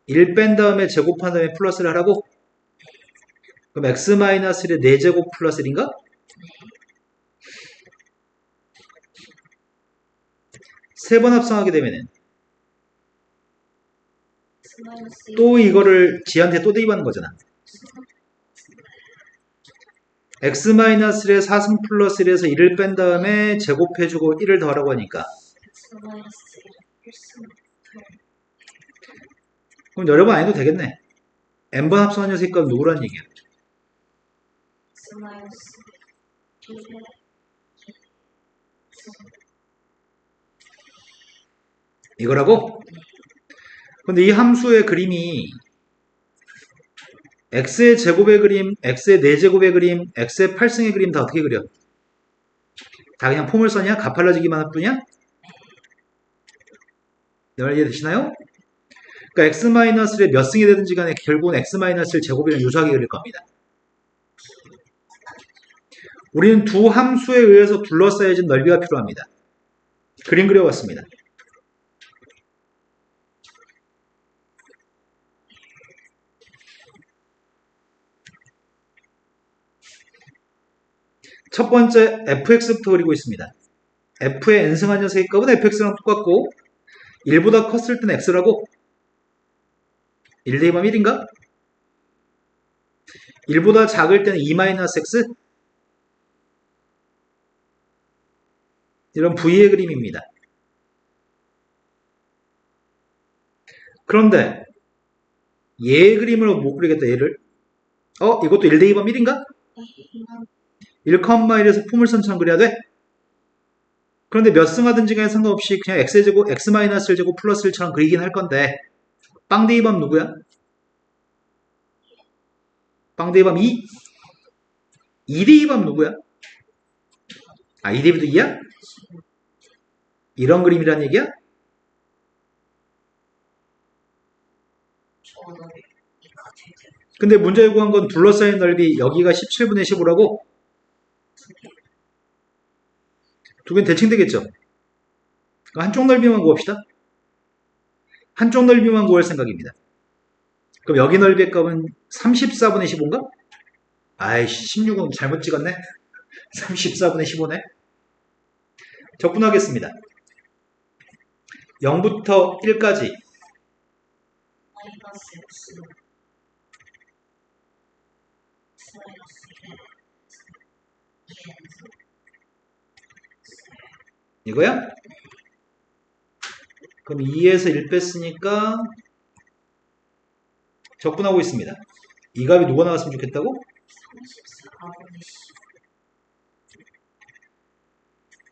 1 뺀 다음에 제곱한 다음에 플러스를 하라고? 그럼 x-1의 4제곱 플러스 1인가? 세 번 합성하게 되면은 또 이거를 g한테 또 대입하는 거잖아. x-1의 4승 플러스 1에서 1을 뺀 다음에 제곱해주고 1을 더하라고 하니까 그럼 여러 번 안 해도 되겠네. n번 합성한 녀석의 값은 누구라는 얘기야? 이거라고? 근데 이 함수의 그림이 x의 제곱의 그림, x의 4제곱의 그림, x의 8승의 그림 다 어떻게 그려? 다 그냥 포물선이야? 가팔라지기만 할 뿐이야? 내 말 이해되시나요? 그러니까 x-를 몇 승이 되든지 간에 결국은 x-를 제곱이랑 유사하게 그릴 겁니다. 우리는 두 함수에 의해서 둘러싸여진 넓이가 필요합니다. 그림 그려봤습니다. 첫 번째 fx부터 그리고 있습니다. f의 n승한 녀석의 값은 fx랑 똑같고 1보다 컸을 땐 x라고? 1 대입하면 1인가? 1보다 작을 때는 2-x? 이런 v의 그림입니다. 그런데 얘의 그림을 못 그리겠다, 얘를. 이것도 1 대입하면 1인가? 1,1에서 포물선처럼 그려야 돼? 그런데 몇 승하든지 간에 상관없이 그냥 x제곱, x-제곱 플러스 1처럼 그리긴 할 건데 빵 대입하면 누구야? 빵 대입하면 2? 2 대입하면 누구야? 2 대입도 2야? 이런 그림이란 얘기야? 근데 문제 요구한 건 둘러싸인 넓이 여기가 17분의 15라고? 두 개는 대칭 되겠죠? 한쪽 넓이만 구합시다. 한쪽 넓이만 구할 생각입니다. 그럼 여기 넓이의 값은 34분의 15인가? 아이씨 16은 잘못 찍었네. 34분의 15네. 적분하겠습니다. 0부터 1까지 이거야? 그럼 2에서 1 뺐으니까 적분하고 있습니다. 이 값이 누가 나왔으면 좋겠다고?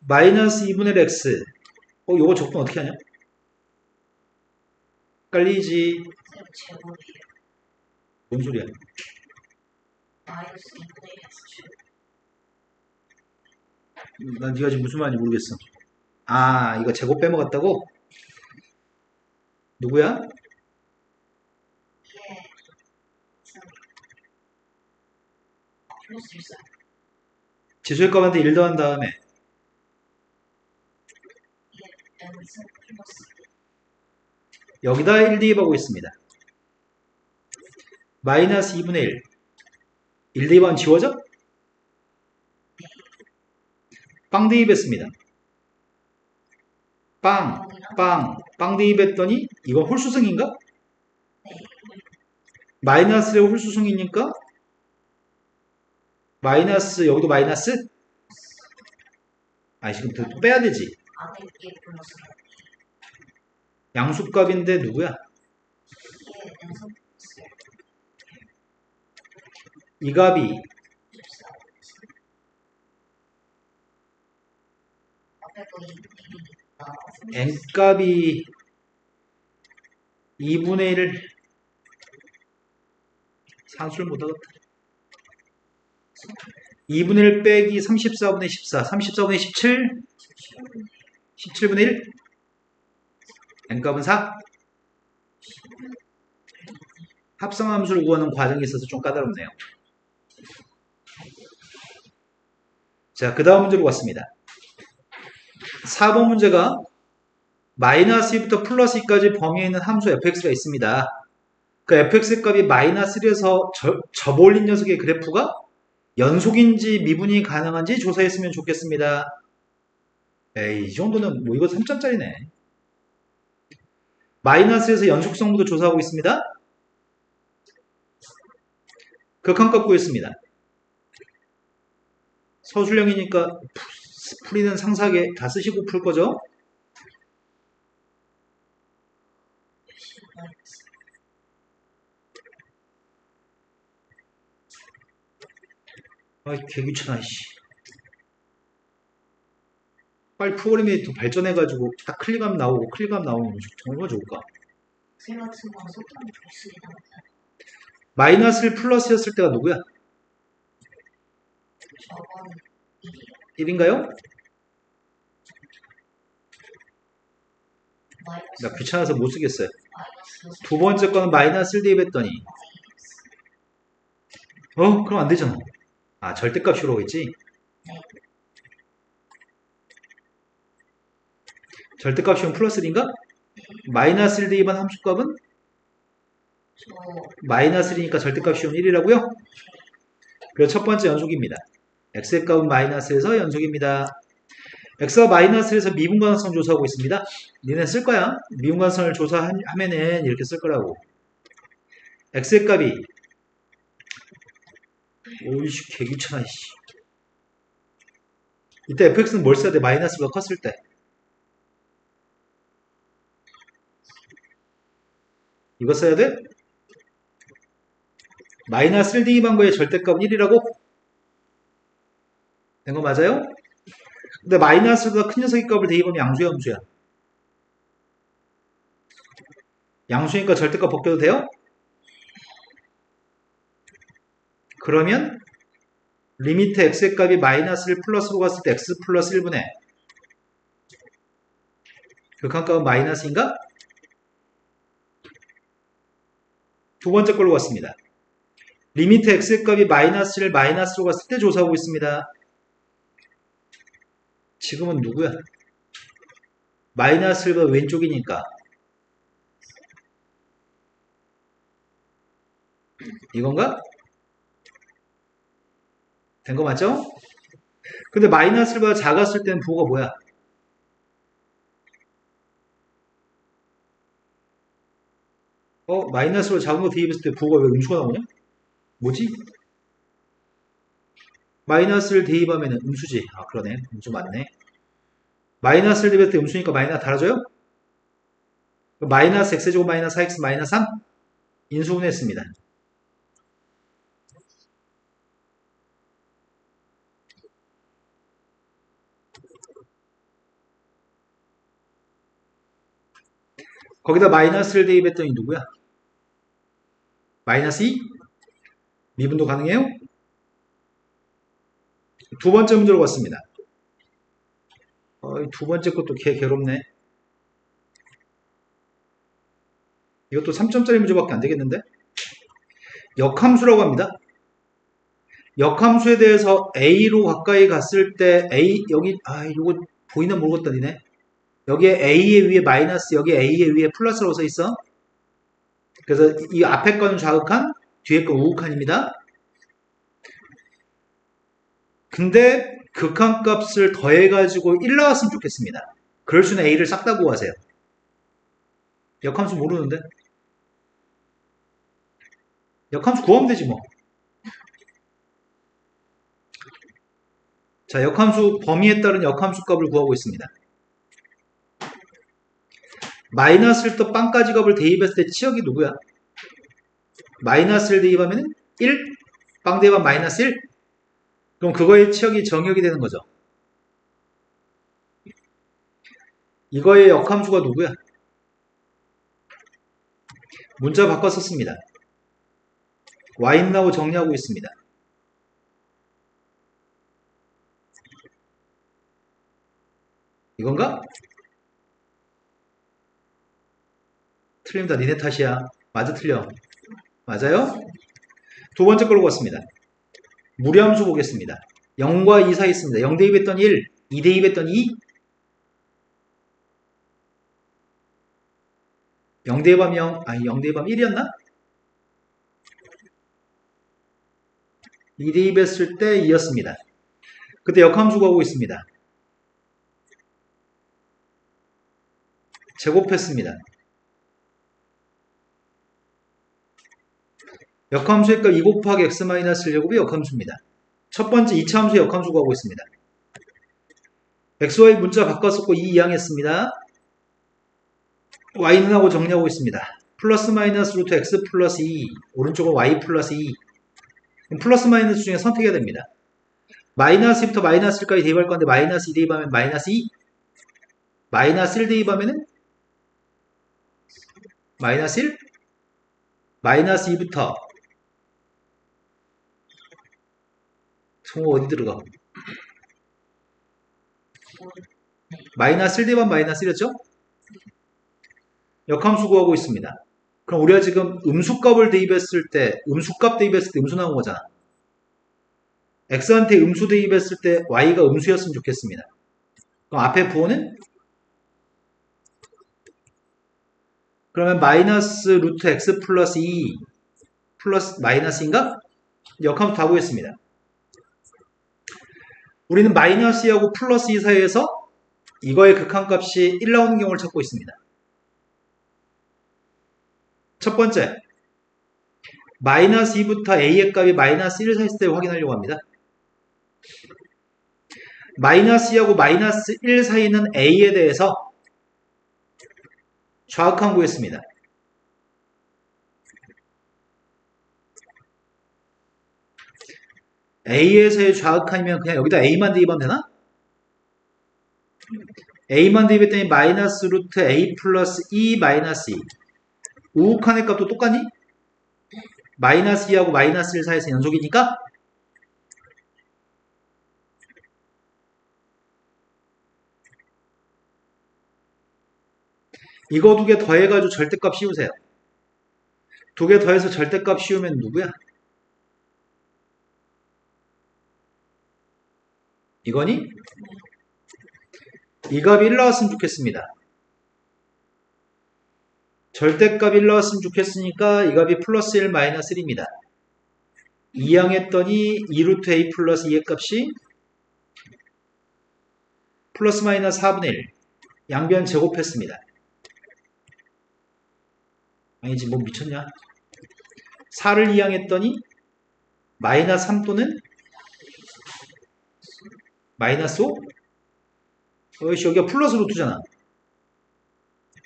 마이너스 2분의 x. 요거 적분 어떻게 하냐? 헷갈리지. 쌤 제곱이에요. 뭔 소리야? 마이너스 2분의 1 x 제곱. 난 네가 지금 무슨 말인지 모르겠어. 아, 이거 제곱 빼먹었다고? 누구야? 예. 쌤 플러스 1 써요. 지수의 값한테 1 더한 다음에 예. n 쌤 플러스 여기다 1 대입하고 있습니다. 마이너스 2분의 1. 1 대입하면 지워져? 빵 대입했습니다. 빵, 빵 대입했더니 이건 홀수승인가? 네. 마이너스의 홀수승이니까 마이너스, 여기도 마이너스? 아, 지금 또 빼야 되지. 안에 예 플러스 양수값인데 누구야? 예 n 선 플러스 이 값이 14. 앞에 거 2분의 1이니까 n 값이 2분의 1을 산수를 못하겠다. 2분의 1 빼기 34분의 14, 34분의 17, 17분의 1, n값은 4. 합성함수를 구하는 과정이 있어서 좀 까다롭네요. 자, 그 다음 문제로 갔습니다. 4번 문제가 마이너스 2부터 플러스 2까지 범위에 있는 함수 fx가 있습니다. 그 fx 값이 마이너스 1에서 접어올린 녀석의 그래프가 연속인지 미분이 가능한지 조사했으면 좋겠습니다. 에이, 이 정도는 뭐 이거 3점짜리네. 마이너스에서 연속성부터 조사하고 있습니다. 극한값 구했습니다. 서술형이니까 풀이는 상세하게 다 쓰시고 풀 거죠? 아이, 개귀찮아, 씨. 빨리 프로그램이 더 발전해가지고 딱 클릭하면 나오고 클릭하면 나오면 정말 좋을까? 쌤 같은 건 속도는 좋습니다. 마이너스를 플러스였을 때가 누구야? 저건 1이요. 1인가요? 마이너스 나 귀찮아서 못 쓰겠어요. 마이너스 두 번째 거는 마이너스를 대입했더니 그럼 안 되잖아. 아, 절대값으로 오겠지? 네. 절대값이면 플러스 1인가? 마이너스 1 대입한 함수값은 저 마이너스 1이니까 절대값이면 1이라고요? 그래서 첫 번째 연속입니다. x의 값은 마이너스에서 연속입니다. x가 마이너스에서 미분 가능성 조사하고 있습니다. 니네 쓸 거야. 미분 가능성을 조사하면은 이렇게 쓸 거라고. x의 값이 오이씨 개귀찮아 씨. 이때 fx는 뭘 써야 돼? 마이너스보다 컸을 때. 이거 써야 돼? 마이너스 1 대입한 거에 절대값은 1이라고? 된 거 맞아요? 근데 마이너스보다 큰 녀석의 값을 대입하면 양수야, 함수야? 양수니까 절대값 벗겨도 돼요? 그러면 리미트 x의 값이 마이너스 1 플러스로 갔을 때 x 플러스 1분의 극한값은 마이너스인가? 두 번째 걸로 갔습니다. 리미트 x의 값이 마이너스 1 마이너스로 갔을 때 조사하고 있습니다. 지금은 누구야? 마이너스 1가 왼쪽이니까 이건가? 된 거 맞죠? 근데 마이너스 1보다 작았을 때는 부호가 뭐야? 마이너스로 작은 거 대입했을 때 부호가 왜 음수가 나오냐? 뭐지? 마이너스를 대입하면 음수지. 아, 그러네. 음수 맞네. 마이너스를 대입했을 때 음수니까 마이너스 달아줘요? 마이너스 x제곱 마이너스 4x 마이너스 3? 인수분해했습니다. 거기다 마이너스를 대입했더니 누구야? 마이너스 2? 미분도 가능해요? 두 번째 문제로 갔습니다. 두 번째 것도 괴롭네. 이것도 3점짜리 문제밖에 안 되겠는데? 역함수라고 합니다. 역함수에 대해서 A로 가까이 갔을 때 A 여기 이거 보이나 모르겠다 니네. 여기에 A의 위에 마이너스, 여기에 A의 위에 플러스라고 써 있어. 그래서 이 앞에 거는 좌극한, 뒤에 거 우극한입니다. 근데 극한값을 더해가지고 1 나왔으면 좋겠습니다. 그럴 수는 A를 싹 다 구하세요. 역함수 모르는데? 역함수 구하면 되지 뭐. 자, 역함수 범위에 따른 역함수 값을 구하고 있습니다. 마이너스를 또 빵까지 값을 대입했을 때 치역이 누구야? 마이너스를 대입하면 1? 빵 대입하면 마이너스 1? 그럼 그거의 치역이 정역이 되는 거죠. 이거의 역함수가 누구야? 문자 바꿔 썼습니다. y나고 정리하고 있습니다. 이건가? 틀립니다. 니네 탓이야. 맞아 틀려. 맞아요? 두 번째 걸로 갔습니다. 무리함수 보겠습니다. 0과 2 사이 있습니다. 0 대입했더니 1, 2 대입했더니 2. 0 대입하면 0 대입하면 1이었나? 2 대입했을 때 2였습니다. 그때 역함수 구하고 있습니다. 제곱했습니다. 역함수의 값 2 곱하기 x-1제곱이 역함수입니다. 첫 번째 2차 함수의 역함수 구하고 있습니다. xy 문자 바꿨었고 2 이항했습니다. y는 하고 정리하고 있습니다. 플러스 마이너스 루트 x 플러스 2, 오른쪽은 y 플러스 2. 플러스 마이너스 중에 선택해야 됩니다. 마이너스 2부터 마이너스 1까지 대입할 건데 마이너스 2 대입하면 마이너스 2, 마이너스 1 대입하면 마이너스 1, 마이너스 2부터 성우 어디 들어가? 마이너스 1 대입하면 마이너스 1이었죠? 역함수 구하고 있습니다. 그럼 우리가 지금 음수값을 대입했을 때 음수값 대입했을 때 음수 나온 거잖아. x한테 음수 대입했을 때 y가 음수였으면 좋겠습니다. 그럼 앞에 부호는? 그러면 마이너스 루트 x 플러스 2 플러스 마이너스인가? 역함수 다 구했습니다. 우리는 마이너스 2하고 플러스 2 사이에서 이거의 극한값이 1 나오는 경우를 찾고 있습니다. 첫 번째, 마이너스 2부터 a의 값이 마이너스 1 사이일 때 확인하려고 합니다. 마이너스 2하고 마이너스 1 사이는 a에 대해서 좌극한 구했습니다. a에서의 좌극한이면 그냥 여기다 a만 대입하면 되나? a만 대입했더니 마이너스 루트 a 플러스 2 마이너스 2. 우극한의 값도 똑같니? 마이너스 2하고 마이너스 1 사이에서 연속이니까 이거 두 개 더해가지고 절대값 씌우세요. 두 개 더해서 절대값 씌우면 누구야? 이거니? 이 값이 1 나왔으면 좋겠습니다. 절대값 1 나왔으면 좋겠으니까 이 값이 플러스 1 마이너스 1입니다. 이항했더니 2루트 a 플러스 2의 값이 플러스 마이너스 4분의 1. 양변 제곱했습니다. 아니지 뭐 미쳤냐? 4를 이항했더니 마이너스 3 또는 마이너스 5? 여기가 플러스 루트잖아.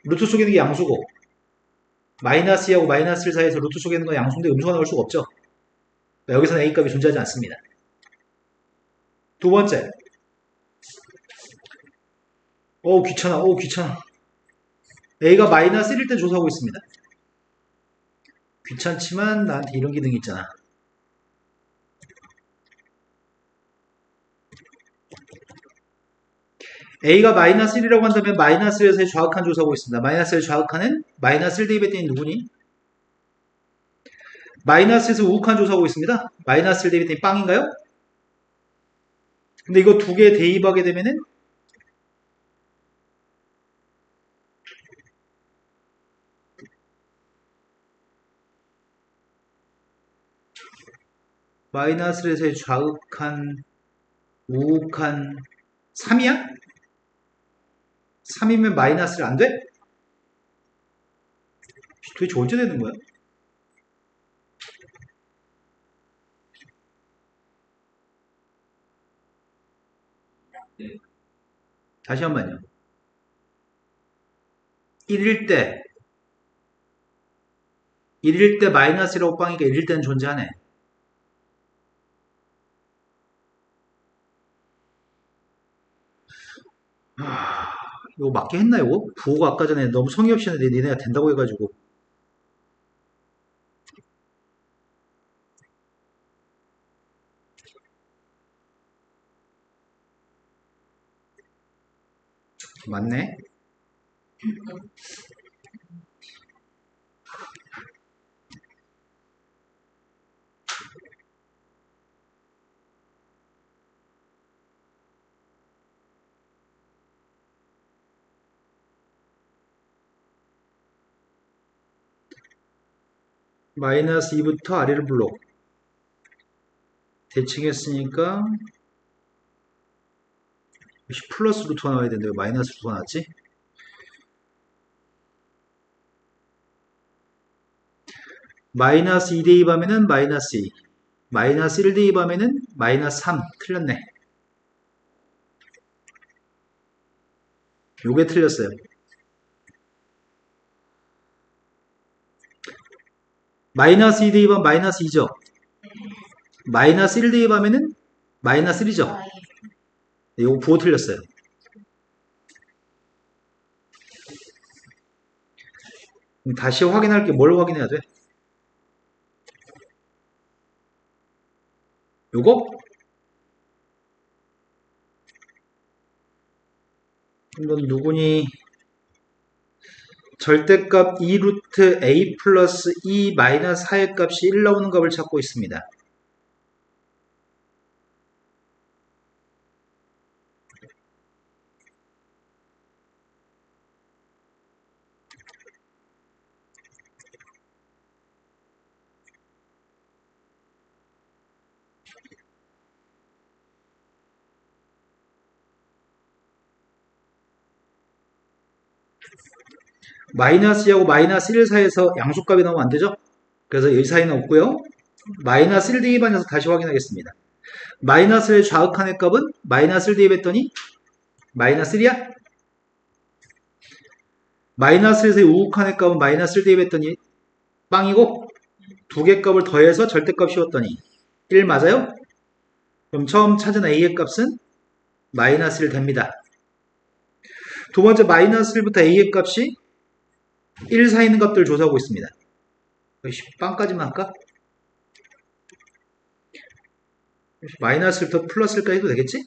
루트 속에 있는 게 양수고 마이너스 2하고 마이너스 1 사이에서 루트 속에 있는 건 양수인데 음수가 나올 수가 없죠. 여기서는 a 값이 존재하지 않습니다. 두 번째, 귀찮아. A가 마이너스 1일 때 조사하고 있습니다. 귀찮지만 나한테 이런 기능이 있잖아. A가 마이너스 1이라고 한다면 마이너스 1에서의 좌극한 조사하고 있습니다. 마이너스 1 좌극한은 마이너스 1 대입했더니 누구니? 마이너스에서 우극한 조사하고 있습니다. 마이너스 1 대입했더니 빵인가요? 근데 이거 두 개 대입하게 되면은 마이너스 1에서의 좌극한 우극한 3이야? 3이면 마이너스 1 안 돼? 도대체 언제 되는 거야? 네. 다시 한 번요. 1일 때 마이너스 1하고 빵이니까 1일 때는 존재하네. 이거 맞게 했나 이거? 부호가 아까 전에 너무 성의 없이 했는데 니네가 된다고 해가지고 맞네. 마이너스 2부터 아래를 불러 대칭했으니까 플러스 루트가 나와야 되는데 왜 마이너스 루트가 나왔지? 마이너스 2 대입하면은 마이너스 2 마이너스 1 대입하면은 마이너스 3 틀렸네. 요게 틀렸어요. 마이너스 2 대입하면 마이너스 2죠. 마이너스 1 대입하면은 마이너스 1이죠. 아, 예. 요거 부호 틀렸어요. 그럼 다시 확인할 게 뭘 확인해야 돼? 요거? 이건 누구니? 절대값 2루트 a 플러스 2 마이너스 4의 값이 1 나오는 값을 찾고 있습니다. 마이너스 2하고 마이너스 1 사이에서 양수값이 나오면 안 되죠? 그래서 이 사이는 없고요. 마이너스 1 대입해서 다시 확인하겠습니다. 마이너스 1의 좌극한의 값은 마이너스 1 대입했더니 마이너스 1이야? 마이너스 1에서의 우극한의 값은 마이너스 1 대입했더니 빵이고 두 개 값을 더해서 절대값 씌웠더니 1 맞아요? 그럼 처음 찾은 a의 값은 마이너스 1 됩니다. 두 번째 마이너스 1부터 a의 값이 1 사이 있는 값들을 조사하고 있습니다. 빵까지만 할까? 마이너스 1부터 플러스 1까지 해도 되겠지?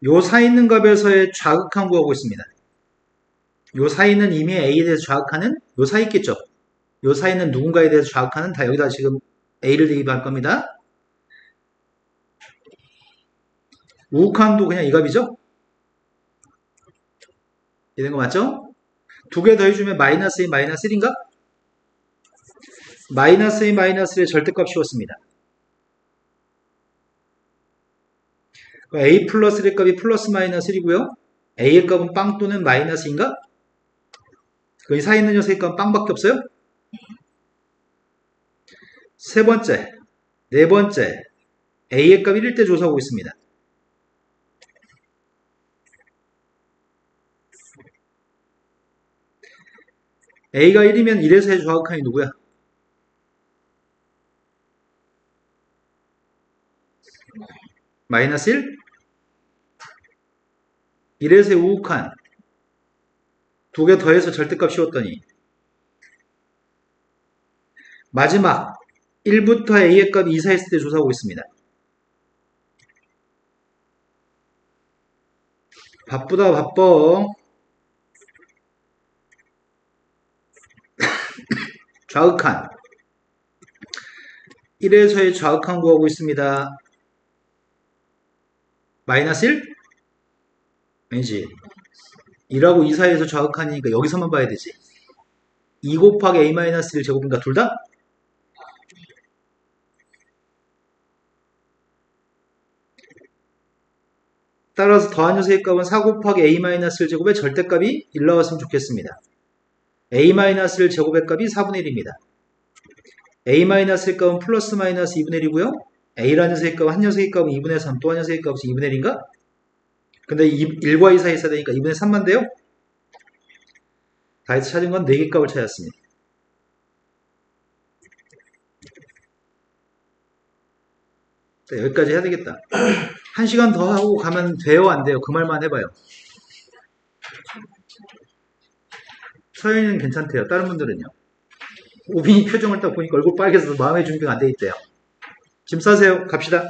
요 사이 있는 값에서의 좌극한 구하고 있습니다. 요 사이는 이미 A에 대해서 좌극하는 요 사이 있겠죠? 요 사이는 누군가에 대해서 좌극하는 다 여기다 지금 A를 대입할 겁니다. 우극한도 그냥 이 값이죠? 이런 거 맞죠? 두 개 더해주면 마이너스 2, 마이너스 1인가? 마이너스 2, 마이너스 1의 절대값 씌웠습니다. A 플러스 1의 값이 플러스 마이너스 1이고요. A의 값은 빵 또는 마이너스인가? 그 사이 있는 녀석의 값은 빵밖에 없어요? 세 번째, 네 번째, A의 값 1일 때 조사하고 있습니다. A가 1이면 1에서의 좌극한이 누구야? 마이너스 1? 1에서의 우극한 두 개 더해서 절대값 씌웠더니 마지막 1부터 a의 값 이사했을 때 조사하고 있습니다. 바쁘다 바빠. 좌극한 1에서의 좌극한 구하고 있습니다. 마이너스 1? 아니지. 2라고 2 사이에서 좌극한이니까 여기서만 봐야 되지. 2 곱하기 a-1 제곱인가 둘 다? 따라서 더한 녀석의 값은 4 곱하기 a-1 제곱의 절대값이 1 나왔으면 좋겠습니다. a-1 제곱의 값이 4분의 1입니다. a-의 값은 플러스 마이너스 2분의 1이고요. a라는 녀석의 값은 한 녀석의 값은 2분의 3, 또 한 녀석의 값은 2분의 1인가? 근데 1과 2 사이에 있어야 되니까 2분의 3만 돼요? 다 해서 찾은 건 4개 값을 찾았습니다. 자, 여기까지 해야 되겠다. 1시간 더 하고 가면 돼요? 안 돼요? 그 말만 해봐요. 서현이는 괜찮대요. 다른 분들은요? 오빈이 표정을 딱 보니까 얼굴 빨개져서 마음의 준비가 안 돼 있대요. 짐 싸세요. 갑시다.